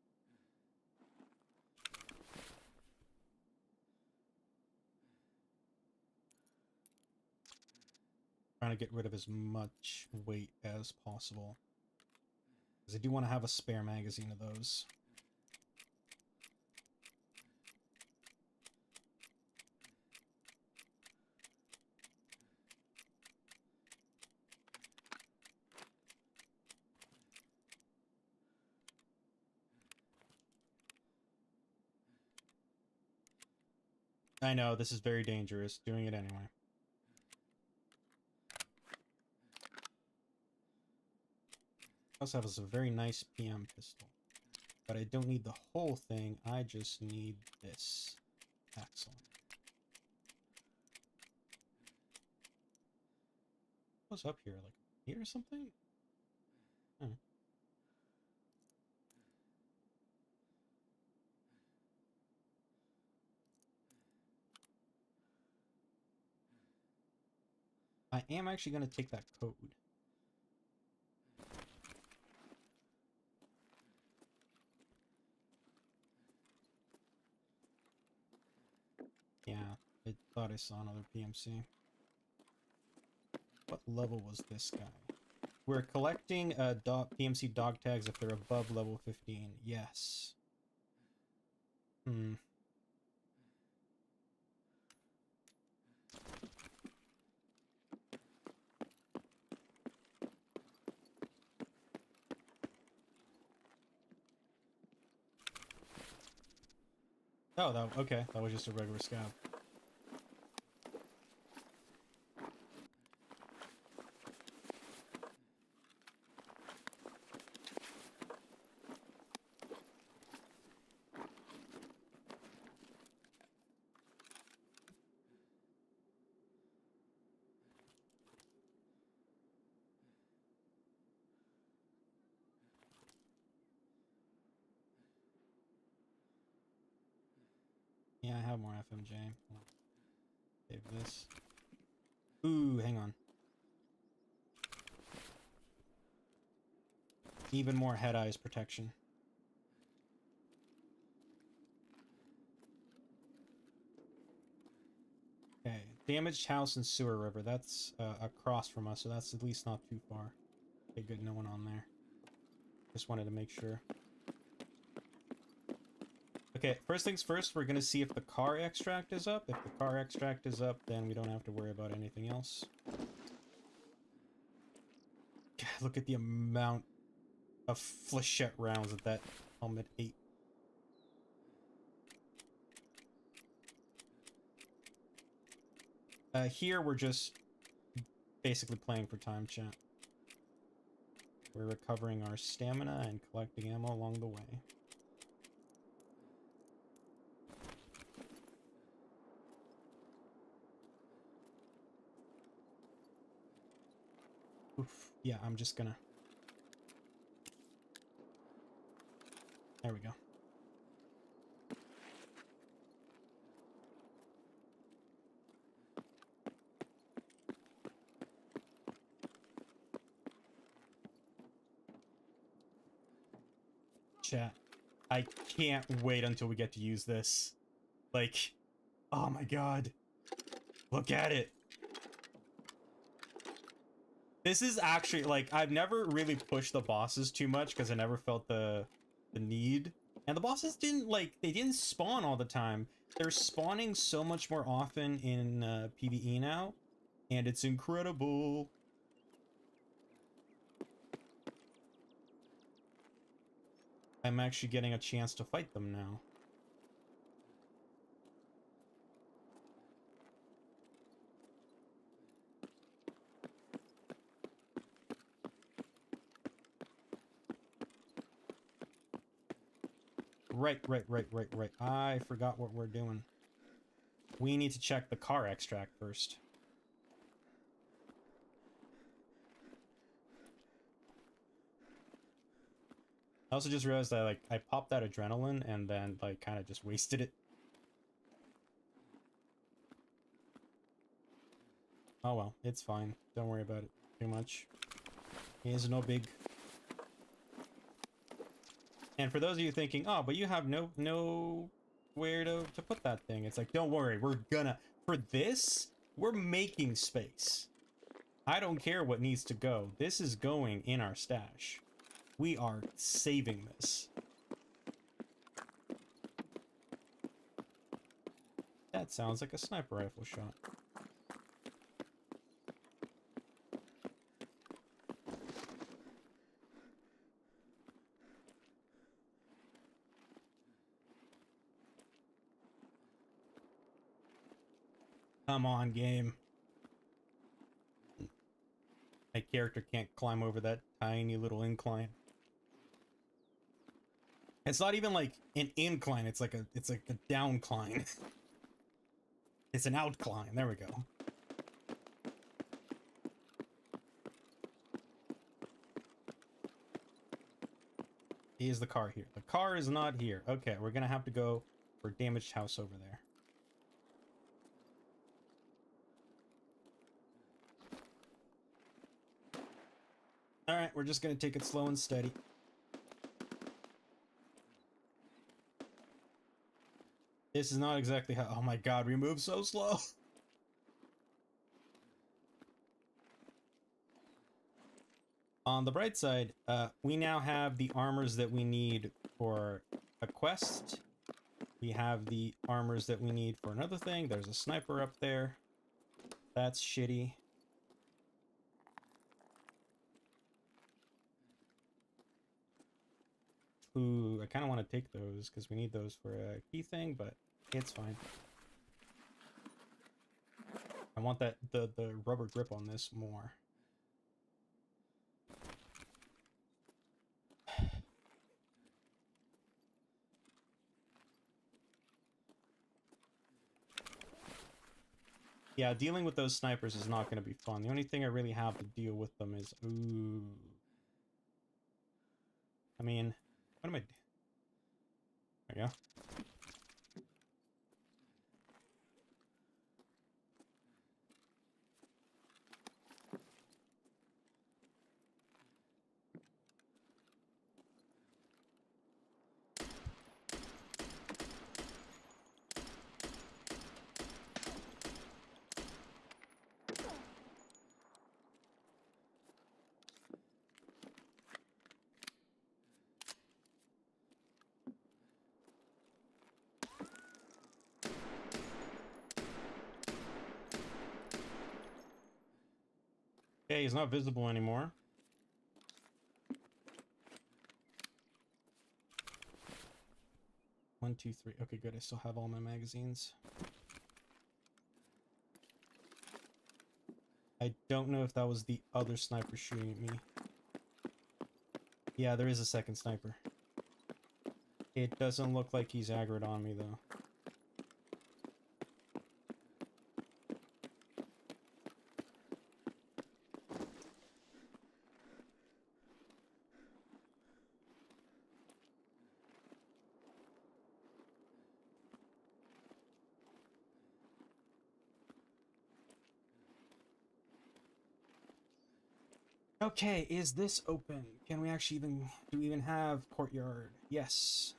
Trying to get rid of as much weight as possible. Because I do want to have a spare magazine of those. I know, this is very dangerous, doing it anyway. I also have a very nice PM pistol. But I don't need the whole thing, I just need this. Excellent. What's up here? Like, here or something? Hmm. I am actually going to take that code. Yeah, I thought I saw another PMC. What level was this guy? We're collecting PMC dog tags if they're above level 15. Yes. Hmm. Oh, okay. That was just a regular scab. Yeah, I have more FMJ. Save this. Ooh, hang on. Even more head eyes protection. Okay, damaged house and sewer river. That's across from us, so that's at least not too far. Okay, good, no one on there. Just wanted to make sure. Okay, first things first, we're gonna see if the car extract is up. If the car extract is up, then we don't have to worry about anything else. God, look at the amount of flechette rounds that helmet ate. Here we're just basically playing for time, chat. We're recovering our stamina and collecting ammo along the way. Oof. Yeah, I'm just gonna... There we go. Chat. I can't wait until we get to use this. Like, oh my god. Look at it. This is actually, like, I've never really pushed the bosses too much because I never felt the need. And the bosses didn't, like, they didn't spawn all the time. They're spawning so much more often in PVE now. And it's incredible. I'm actually getting a chance to fight them now. Right. I forgot what we're doing. We need to check the car extract first. I also just realized that, like, I popped that adrenaline and then, like, kind of just wasted it. Oh well, it's fine. Don't worry about it too much. It's no big. And for those of you thinking, oh, but you have no where to put that thing. It's like, don't worry, we're gonna, for this, we're making space. I don't care what needs to go. This is going in our stash. We are saving this. That sounds like a sniper rifle shot. Come on, game. My character can't climb over that tiny little incline. It's not even like an incline, it's like a downcline. It's an outcline. There we go. Is the car here? The car is not here. Okay, we're gonna have to go for damaged house over there. Alright, we're just gonna take it slow and steady. This is not exactly how... Oh my god, we move so slow. On the bright side, we now have the armors that we need for a quest. We have the armors that we need for another thing. There's a sniper up there. That's shitty. Ooh, I kind of want to take those because we need those for a key thing, but it's fine. I want that the rubber grip on this more. Yeah, dealing with those snipers is not going to be fun. The only thing I really have to deal with them is... Ooh. I mean, what am I... There we go. Okay, he's not visible anymore. One, two, three. Okay, good. I still have all my magazines. I don't know if that was the other sniper shooting at me. Yeah, there is a second sniper. It doesn't look like he's aggroed on me, though. Okay, is this open? Can we actually even... Do we even have courtyard? Yes.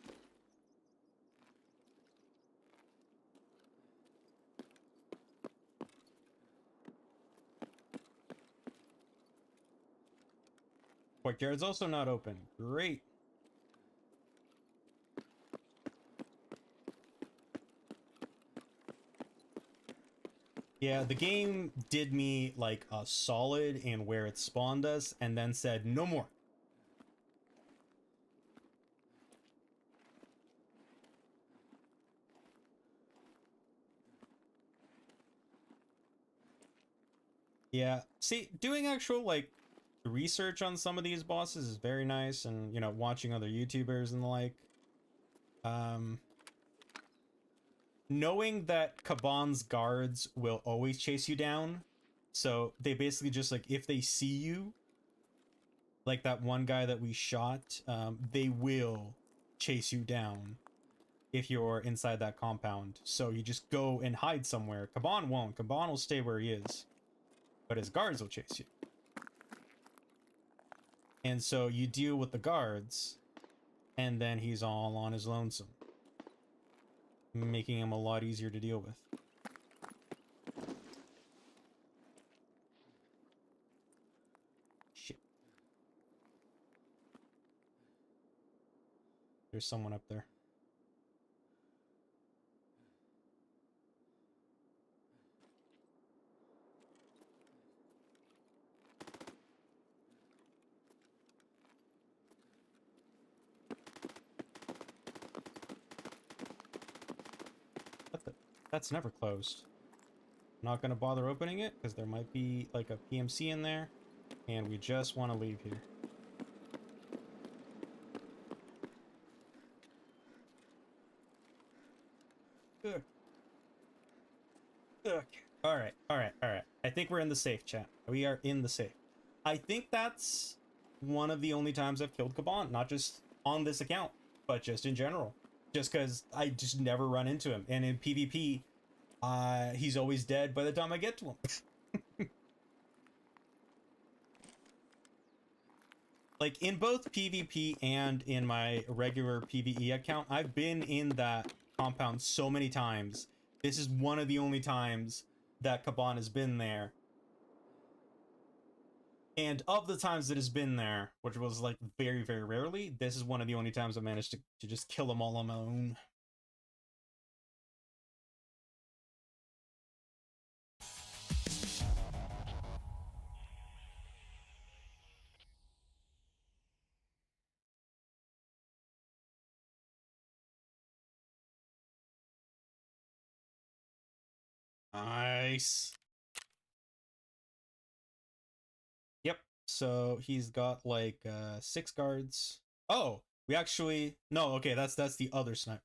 Courtyard's also not open. Great. Yeah, the game did me like a solid in where it spawned us and then said no more. Yeah, see, doing actual like research on some of these bosses is very nice, and you know, watching other YouTubers and the like. Knowing that Kaban's guards will always chase you down, so they basically just like, if they see you, like that one guy that we shot, they will chase you down if you're inside that compound. So you just go and hide somewhere. Kaban won't. Kaban will stay where he is, but his guards will chase you. And so you deal with the guards, and then he's all on his lonesome, making him a lot easier to deal with. Shit. There's someone up there. That's never closed. Not gonna bother opening it because there might be like a PMC in there, and we just want to leave here. Ugh. Ugh. All right. I think we're in the safe, chat. We are in the safe. I think that's one of the only times I've killed Kaban, not just on this account, but just in general. Just because I just never run into him, and in PvP, he's always dead by the time I get to him. Like, in both PvP and in my regular PvE account, I've been in that compound so many times. This is one of the only times that Kaban has been there. And of the times it has been there, which was like very, very rarely, this is one of the only times I managed to just kill them all on my own. Nice. Yep. So he's got like 6 guards. Oh, we actually no. Okay, that's the other sniper.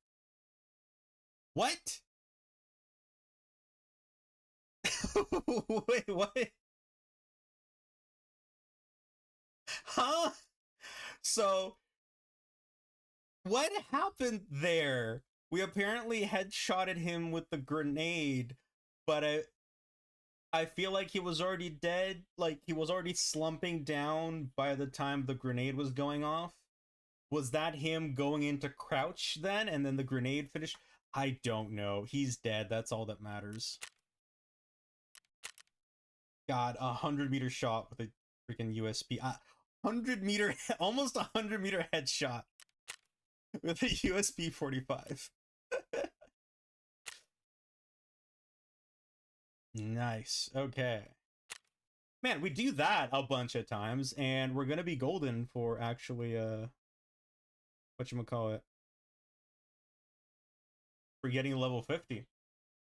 What? Wait, what? Huh? So what happened there? We apparently headshotted him with the grenade, but I feel like he was already dead. Like he was already slumping down by the time the grenade was going off. Was that him going into crouch then, and then the grenade finished? I don't know. He's dead. That's all that matters. God, 100-meter shot with a freaking USP. 100-meter, almost 100-meter headshot with a USP 45. Nice. Okay. Man, we do that a bunch of times, and we're gonna be golden for actually whatchamacallit, for getting level 50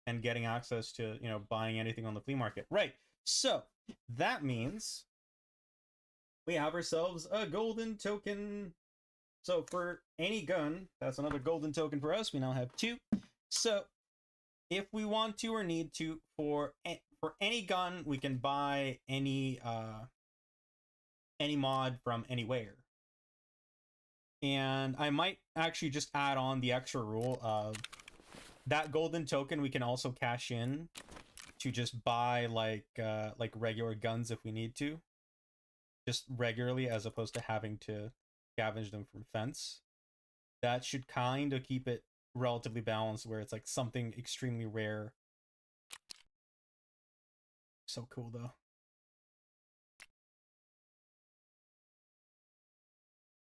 and getting access to, you know, buying anything on the flea market. Right. So that means we have ourselves a golden token. So for any gun, that's another golden token for us. We now have 2. So if we want to or need to, for any gun, we can buy any mod from anywhere. And I might actually just add on the extra rule of that golden token we can also cash in to just buy like regular guns if we need to, just regularly, as opposed to having to scavenge them from fence. That should kind of keep it relatively balanced, where it's like something extremely rare. So cool though.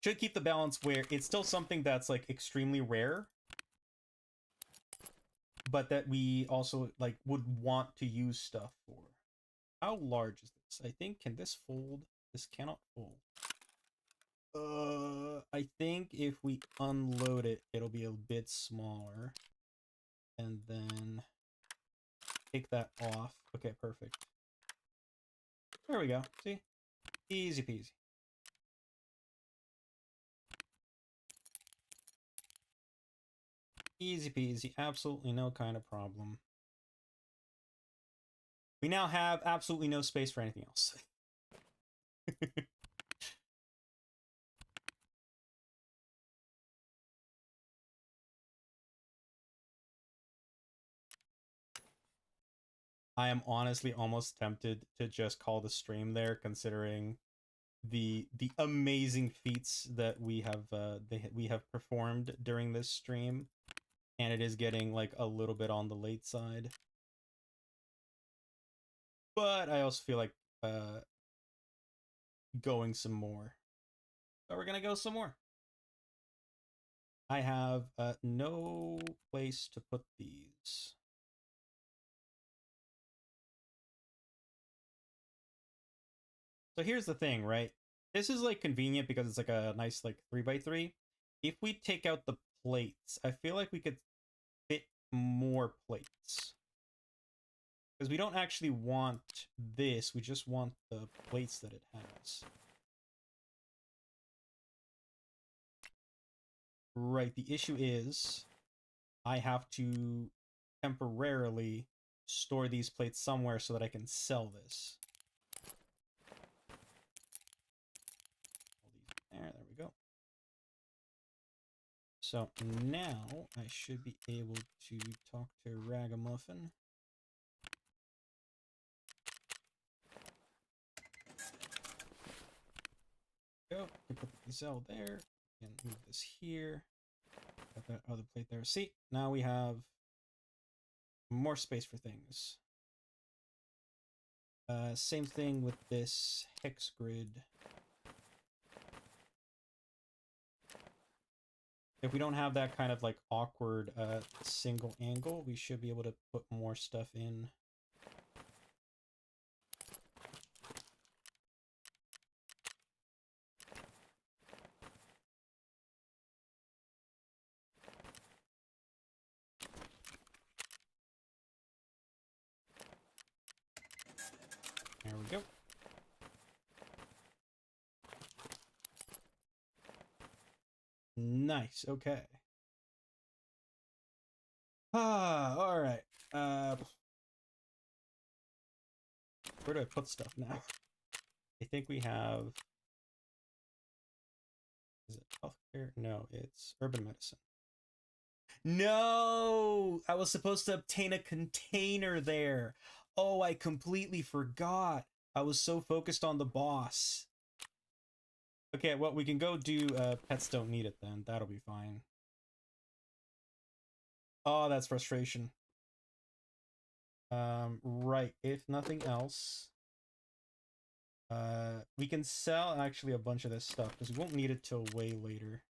Should keep the balance where it's still something that's like extremely rare, but that we also like would want to use stuff for. How large is this? I think, can this fold? This cannot fold. I think if we unload it, it'll be a bit smaller. And then take that off. Okay, perfect. There we go. See? Easy peasy. Easy peasy. Absolutely no kind of problem. We now have absolutely no space for anything else. I am honestly almost tempted to just call the stream there, considering the amazing feats that we have performed during this stream, and it is getting like a little bit on the late side. But I also feel like going some more. So we're gonna go some more. I have no place to put these. So here's the thing, right? This is like convenient because it's like a nice like 3x3. If we take out the plates, I feel like we could fit more plates. Because we don't actually want this, we just want the plates that it has. Right, the issue is I have to temporarily store these plates somewhere so that I can sell this. There we go. So now I should be able to talk to Ragamuffin. Go, put these out there, and move this here. Got that other plate there. See, now we have more space for things. Same thing with this hex grid. If we don't have that kind of like awkward single angle, we should be able to put more stuff in. There we go. Nice, okay. All right. Where do I put stuff now? I think we have... Is it healthcare? No, it's urban medicine. No! I was supposed to obtain a container there. Oh, I completely forgot. I was so focused on the boss. Okay, well, we can go do pets don't need it then. That'll be fine. Oh, that's frustration. Right. If nothing else, we can sell actually a bunch of this stuff because we won't need it till way later.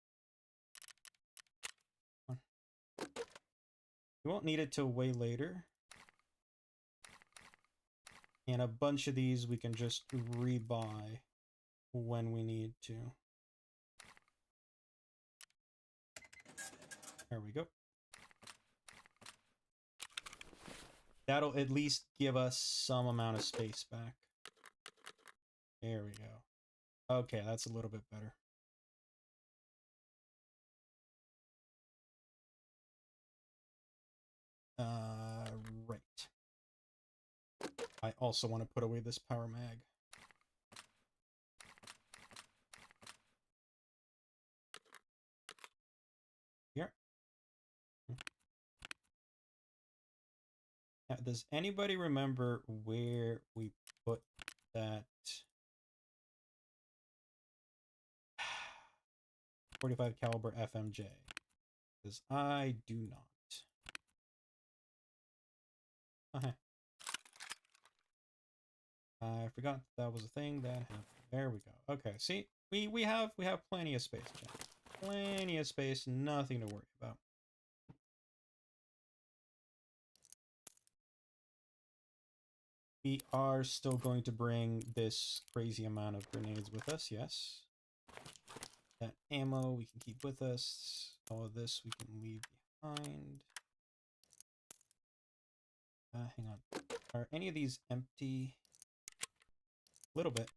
We won't need it till way later. And a bunch of these we can just rebuy when we need to. There we go. That'll at least give us some amount of space back. There we go. Okay, that's a little bit better. Right. I also want to put away this power mag. Here. Now, does anybody remember where we put that 45 caliber FMJ? Because I do not. Okay. I forgot that was a thing that happened. There we go. Okay, see, we have plenty of space, Jack. Plenty of space, nothing to worry about. We are still going to bring this crazy amount of grenades with us, yes. That ammo we can keep with us. All of this we can leave behind. Hang on. Are any of these empty? A little bit.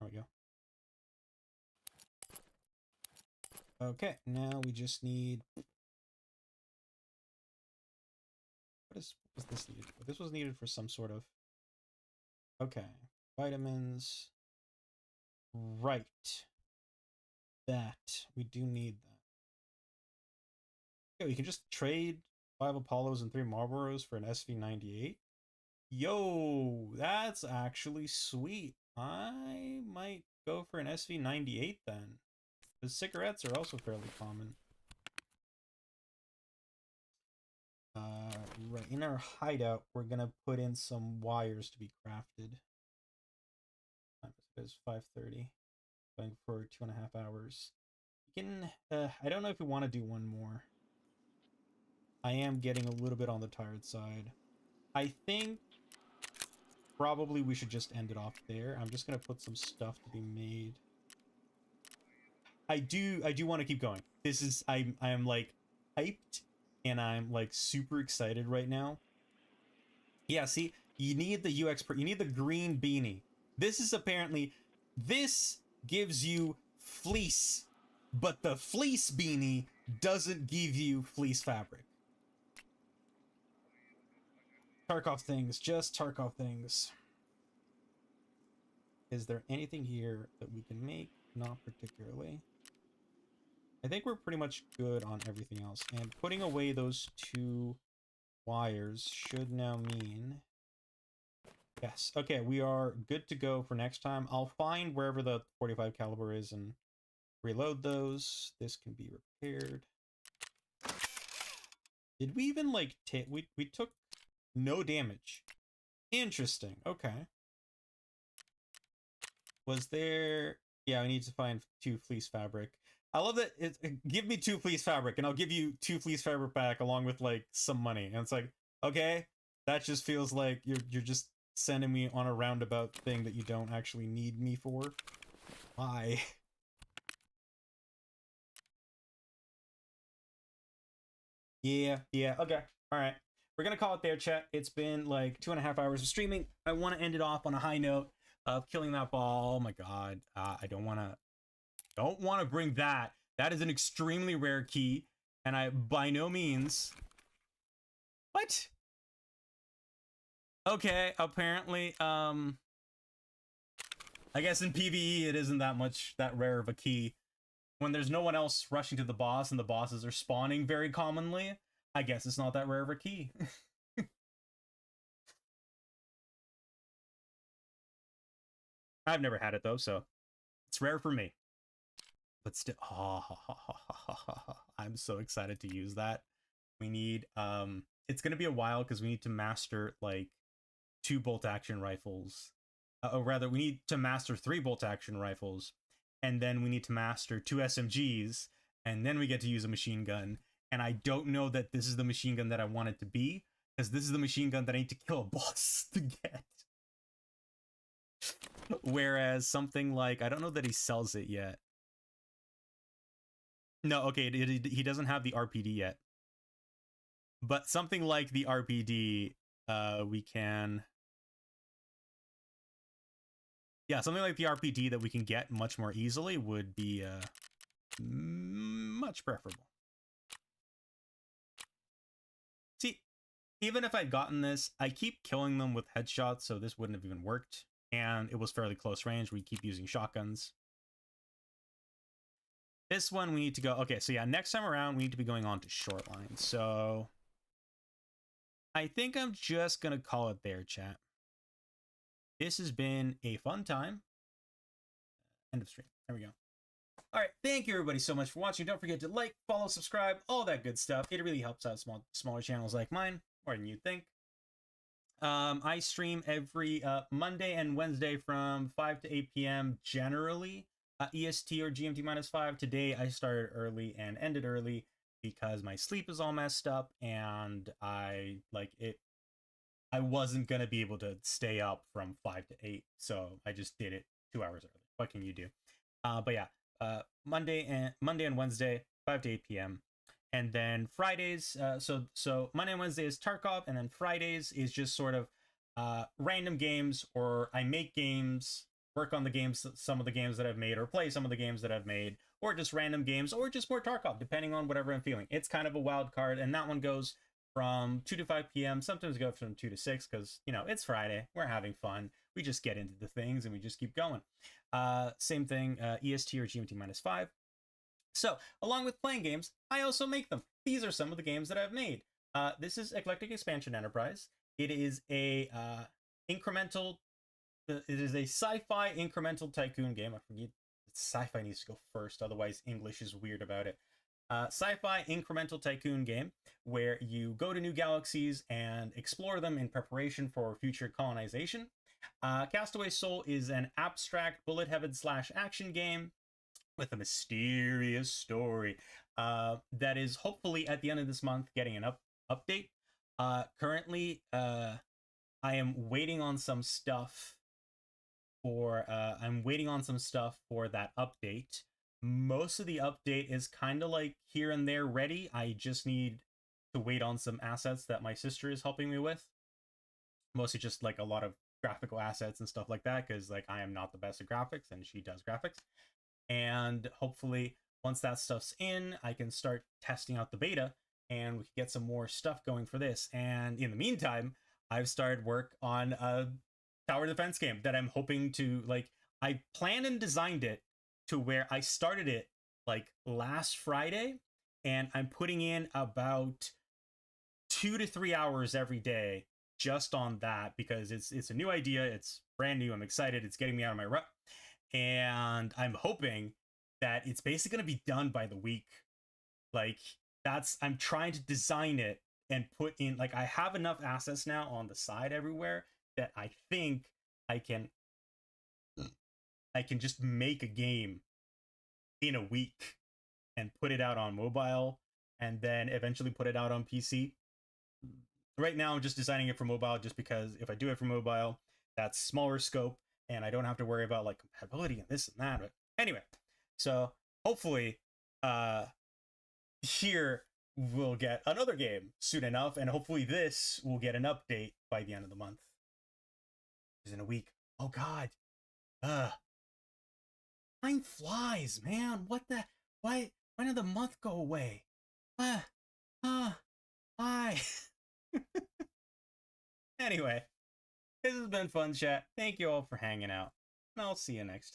There we go. Okay, now we just need... What was this needed for? This was needed for some sort of... Okay. Vitamins. Right. That. We do need that. Yeah, we can just trade 5 Apollos and 3 Marlboros for an SV98. Yo, that's actually sweet. I might go for an SV98 then. The cigarettes are also fairly common. Right, in our hideout, we're gonna put in some wires to be crafted. It is 5:30. Going for 2.5 hours. We can, I don't know if we want to do one more. I am getting a little bit on the tired side. I think probably we should just end it off there. I'm just gonna put some stuff to be made. I do want to keep going. This is I'm like hyped and I'm like super excited right now. Yeah, see, you need the UX you need the green beanie. This is apparently this gives you fleece, but the fleece beanie doesn't give you fleece fabric. Tarkov things, just Tarkov things. Is there anything here that we can make? Not particularly. I think we're pretty much good on everything else. And putting away those 2 wires should now mean... Yes. Okay, we are good to go for next time. I'll find wherever the 45 caliber is and reload those. This can be repaired. Did we even, like, we took no damage. Interesting. Okay. Was there... Yeah, I need to find 2 fleece fabric. I love that give me 2 fleece fabric and I'll give you 2 fleece fabric back along with like some money. And it's like, okay, that just feels like you're just sending me on a roundabout thing that you don't actually need me for. Why? Yeah, okay. All right. We're gonna call it there, chat. It's been like 2.5 hours of streaming. I want to end it off on a high note of killing that ball. Oh my god. I don't want to bring that. That is an extremely rare key, and I by no means... What? Okay, apparently, I guess in PVE it isn't that rare of a key. When there's no one else rushing to the boss and the bosses are spawning very commonly, I guess it's not that rare of a key. I've never had it though, so it's rare for me. But still, I'm so excited to use that. We need, it's gonna be a while because we need to master like 2 bolt action rifles. Or rather, we need to master 3 bolt action rifles, and then we need to master 2 SMGs, and then we get to use a machine gun. And I don't know that this is the machine gun that I want it to be, because this is the machine gun that I need to kill a boss to get. Whereas something like, I don't know that he sells it yet. No, okay, he doesn't have the RPD yet. But something like the RPD, we can... Yeah, something like the RPD that we can get much more easily would be much preferable. See, even if I'd gotten this, I keep killing them with headshots, so this wouldn't have even worked. And it was fairly close range. We keep using shotguns. This one we need to go... Okay, so yeah, next time around we need to be going on to short line. So I think I'm just going to call it there, chat. This has been a fun time. End of stream. There we go. All right, thank you everybody so much for watching. Don't forget to like, follow, subscribe, all that good stuff. It really helps out smaller channels like mine, more than you'd think. I stream every Monday and Wednesday from 5 to 8 p.m. generally, EST or GMT -5. Today I started early and ended early because my sleep is all messed up and I wasn't going to be able to stay up from 5 to 8, so I just did it 2 hours early. What can you do? But yeah, Monday and Wednesday, 5 to 8 p.m. And then Fridays, so Monday and Wednesday is Tarkov, and then Fridays is just sort of random games, or I make games, work on the games, some of the games that I've made, or play some of the games that I've made, or just random games, or just more Tarkov, depending on whatever I'm feeling. It's kind of a wild card, and that one goes from 2 to 5 p.m. Sometimes go from 2 to 6 because, you know, it's Friday. We're having fun. We just get into the things and we just keep going. Same thing, EST or GMT -5. So, along with playing games, I also make them. These are some of the games that I've made. This is Eclectic Expansion Enterprise. It is a incremental... It is a sci-fi incremental tycoon game. I forget, sci-fi needs to go first, otherwise English is weird about it. Sci-fi incremental tycoon game where you go to new galaxies and explore them in preparation for future colonization. Castaway Soul is an abstract bullet-headed / action game with a mysterious story that is hopefully at the end of this month getting an update. Currently, I am waiting on some stuff for that update. Most of the update is kind of like here and there ready. I just need to wait on some assets that my sister is helping me with. Mostly just like a lot of graphical assets and stuff like that, because like I am not the best at graphics and she does graphics. And hopefully once that stuff's in, I can start testing out the beta and we can get some more stuff going for this. And in the meantime, I've started work on a tower defense game that I'm hoping to, like, I planned and designed it to where I started it like last Friday, and I'm putting in about 2 to 3 hours every day just on that because it's a new idea, it's brand new, I'm excited, it's getting me out of my rut, and I'm hoping that it's basically going to be done by the week. Like, I'm trying to design it and put in, like, I have enough assets now on the side everywhere that I think I can just make a game in a week and put it out on mobile and then eventually put it out on PC. Right now I'm just designing it for mobile just because if I do it for mobile, that's smaller scope and I don't have to worry about like compatibility and this and that. But anyway, so hopefully here we'll get another game soon enough, and hopefully this will get an update by the end of the month. Is in a week. Oh god. Time flies, man. What the why did the month go away? Why? Anyway, this has been fun, chat. Thank you all for hanging out, and I'll see you next time.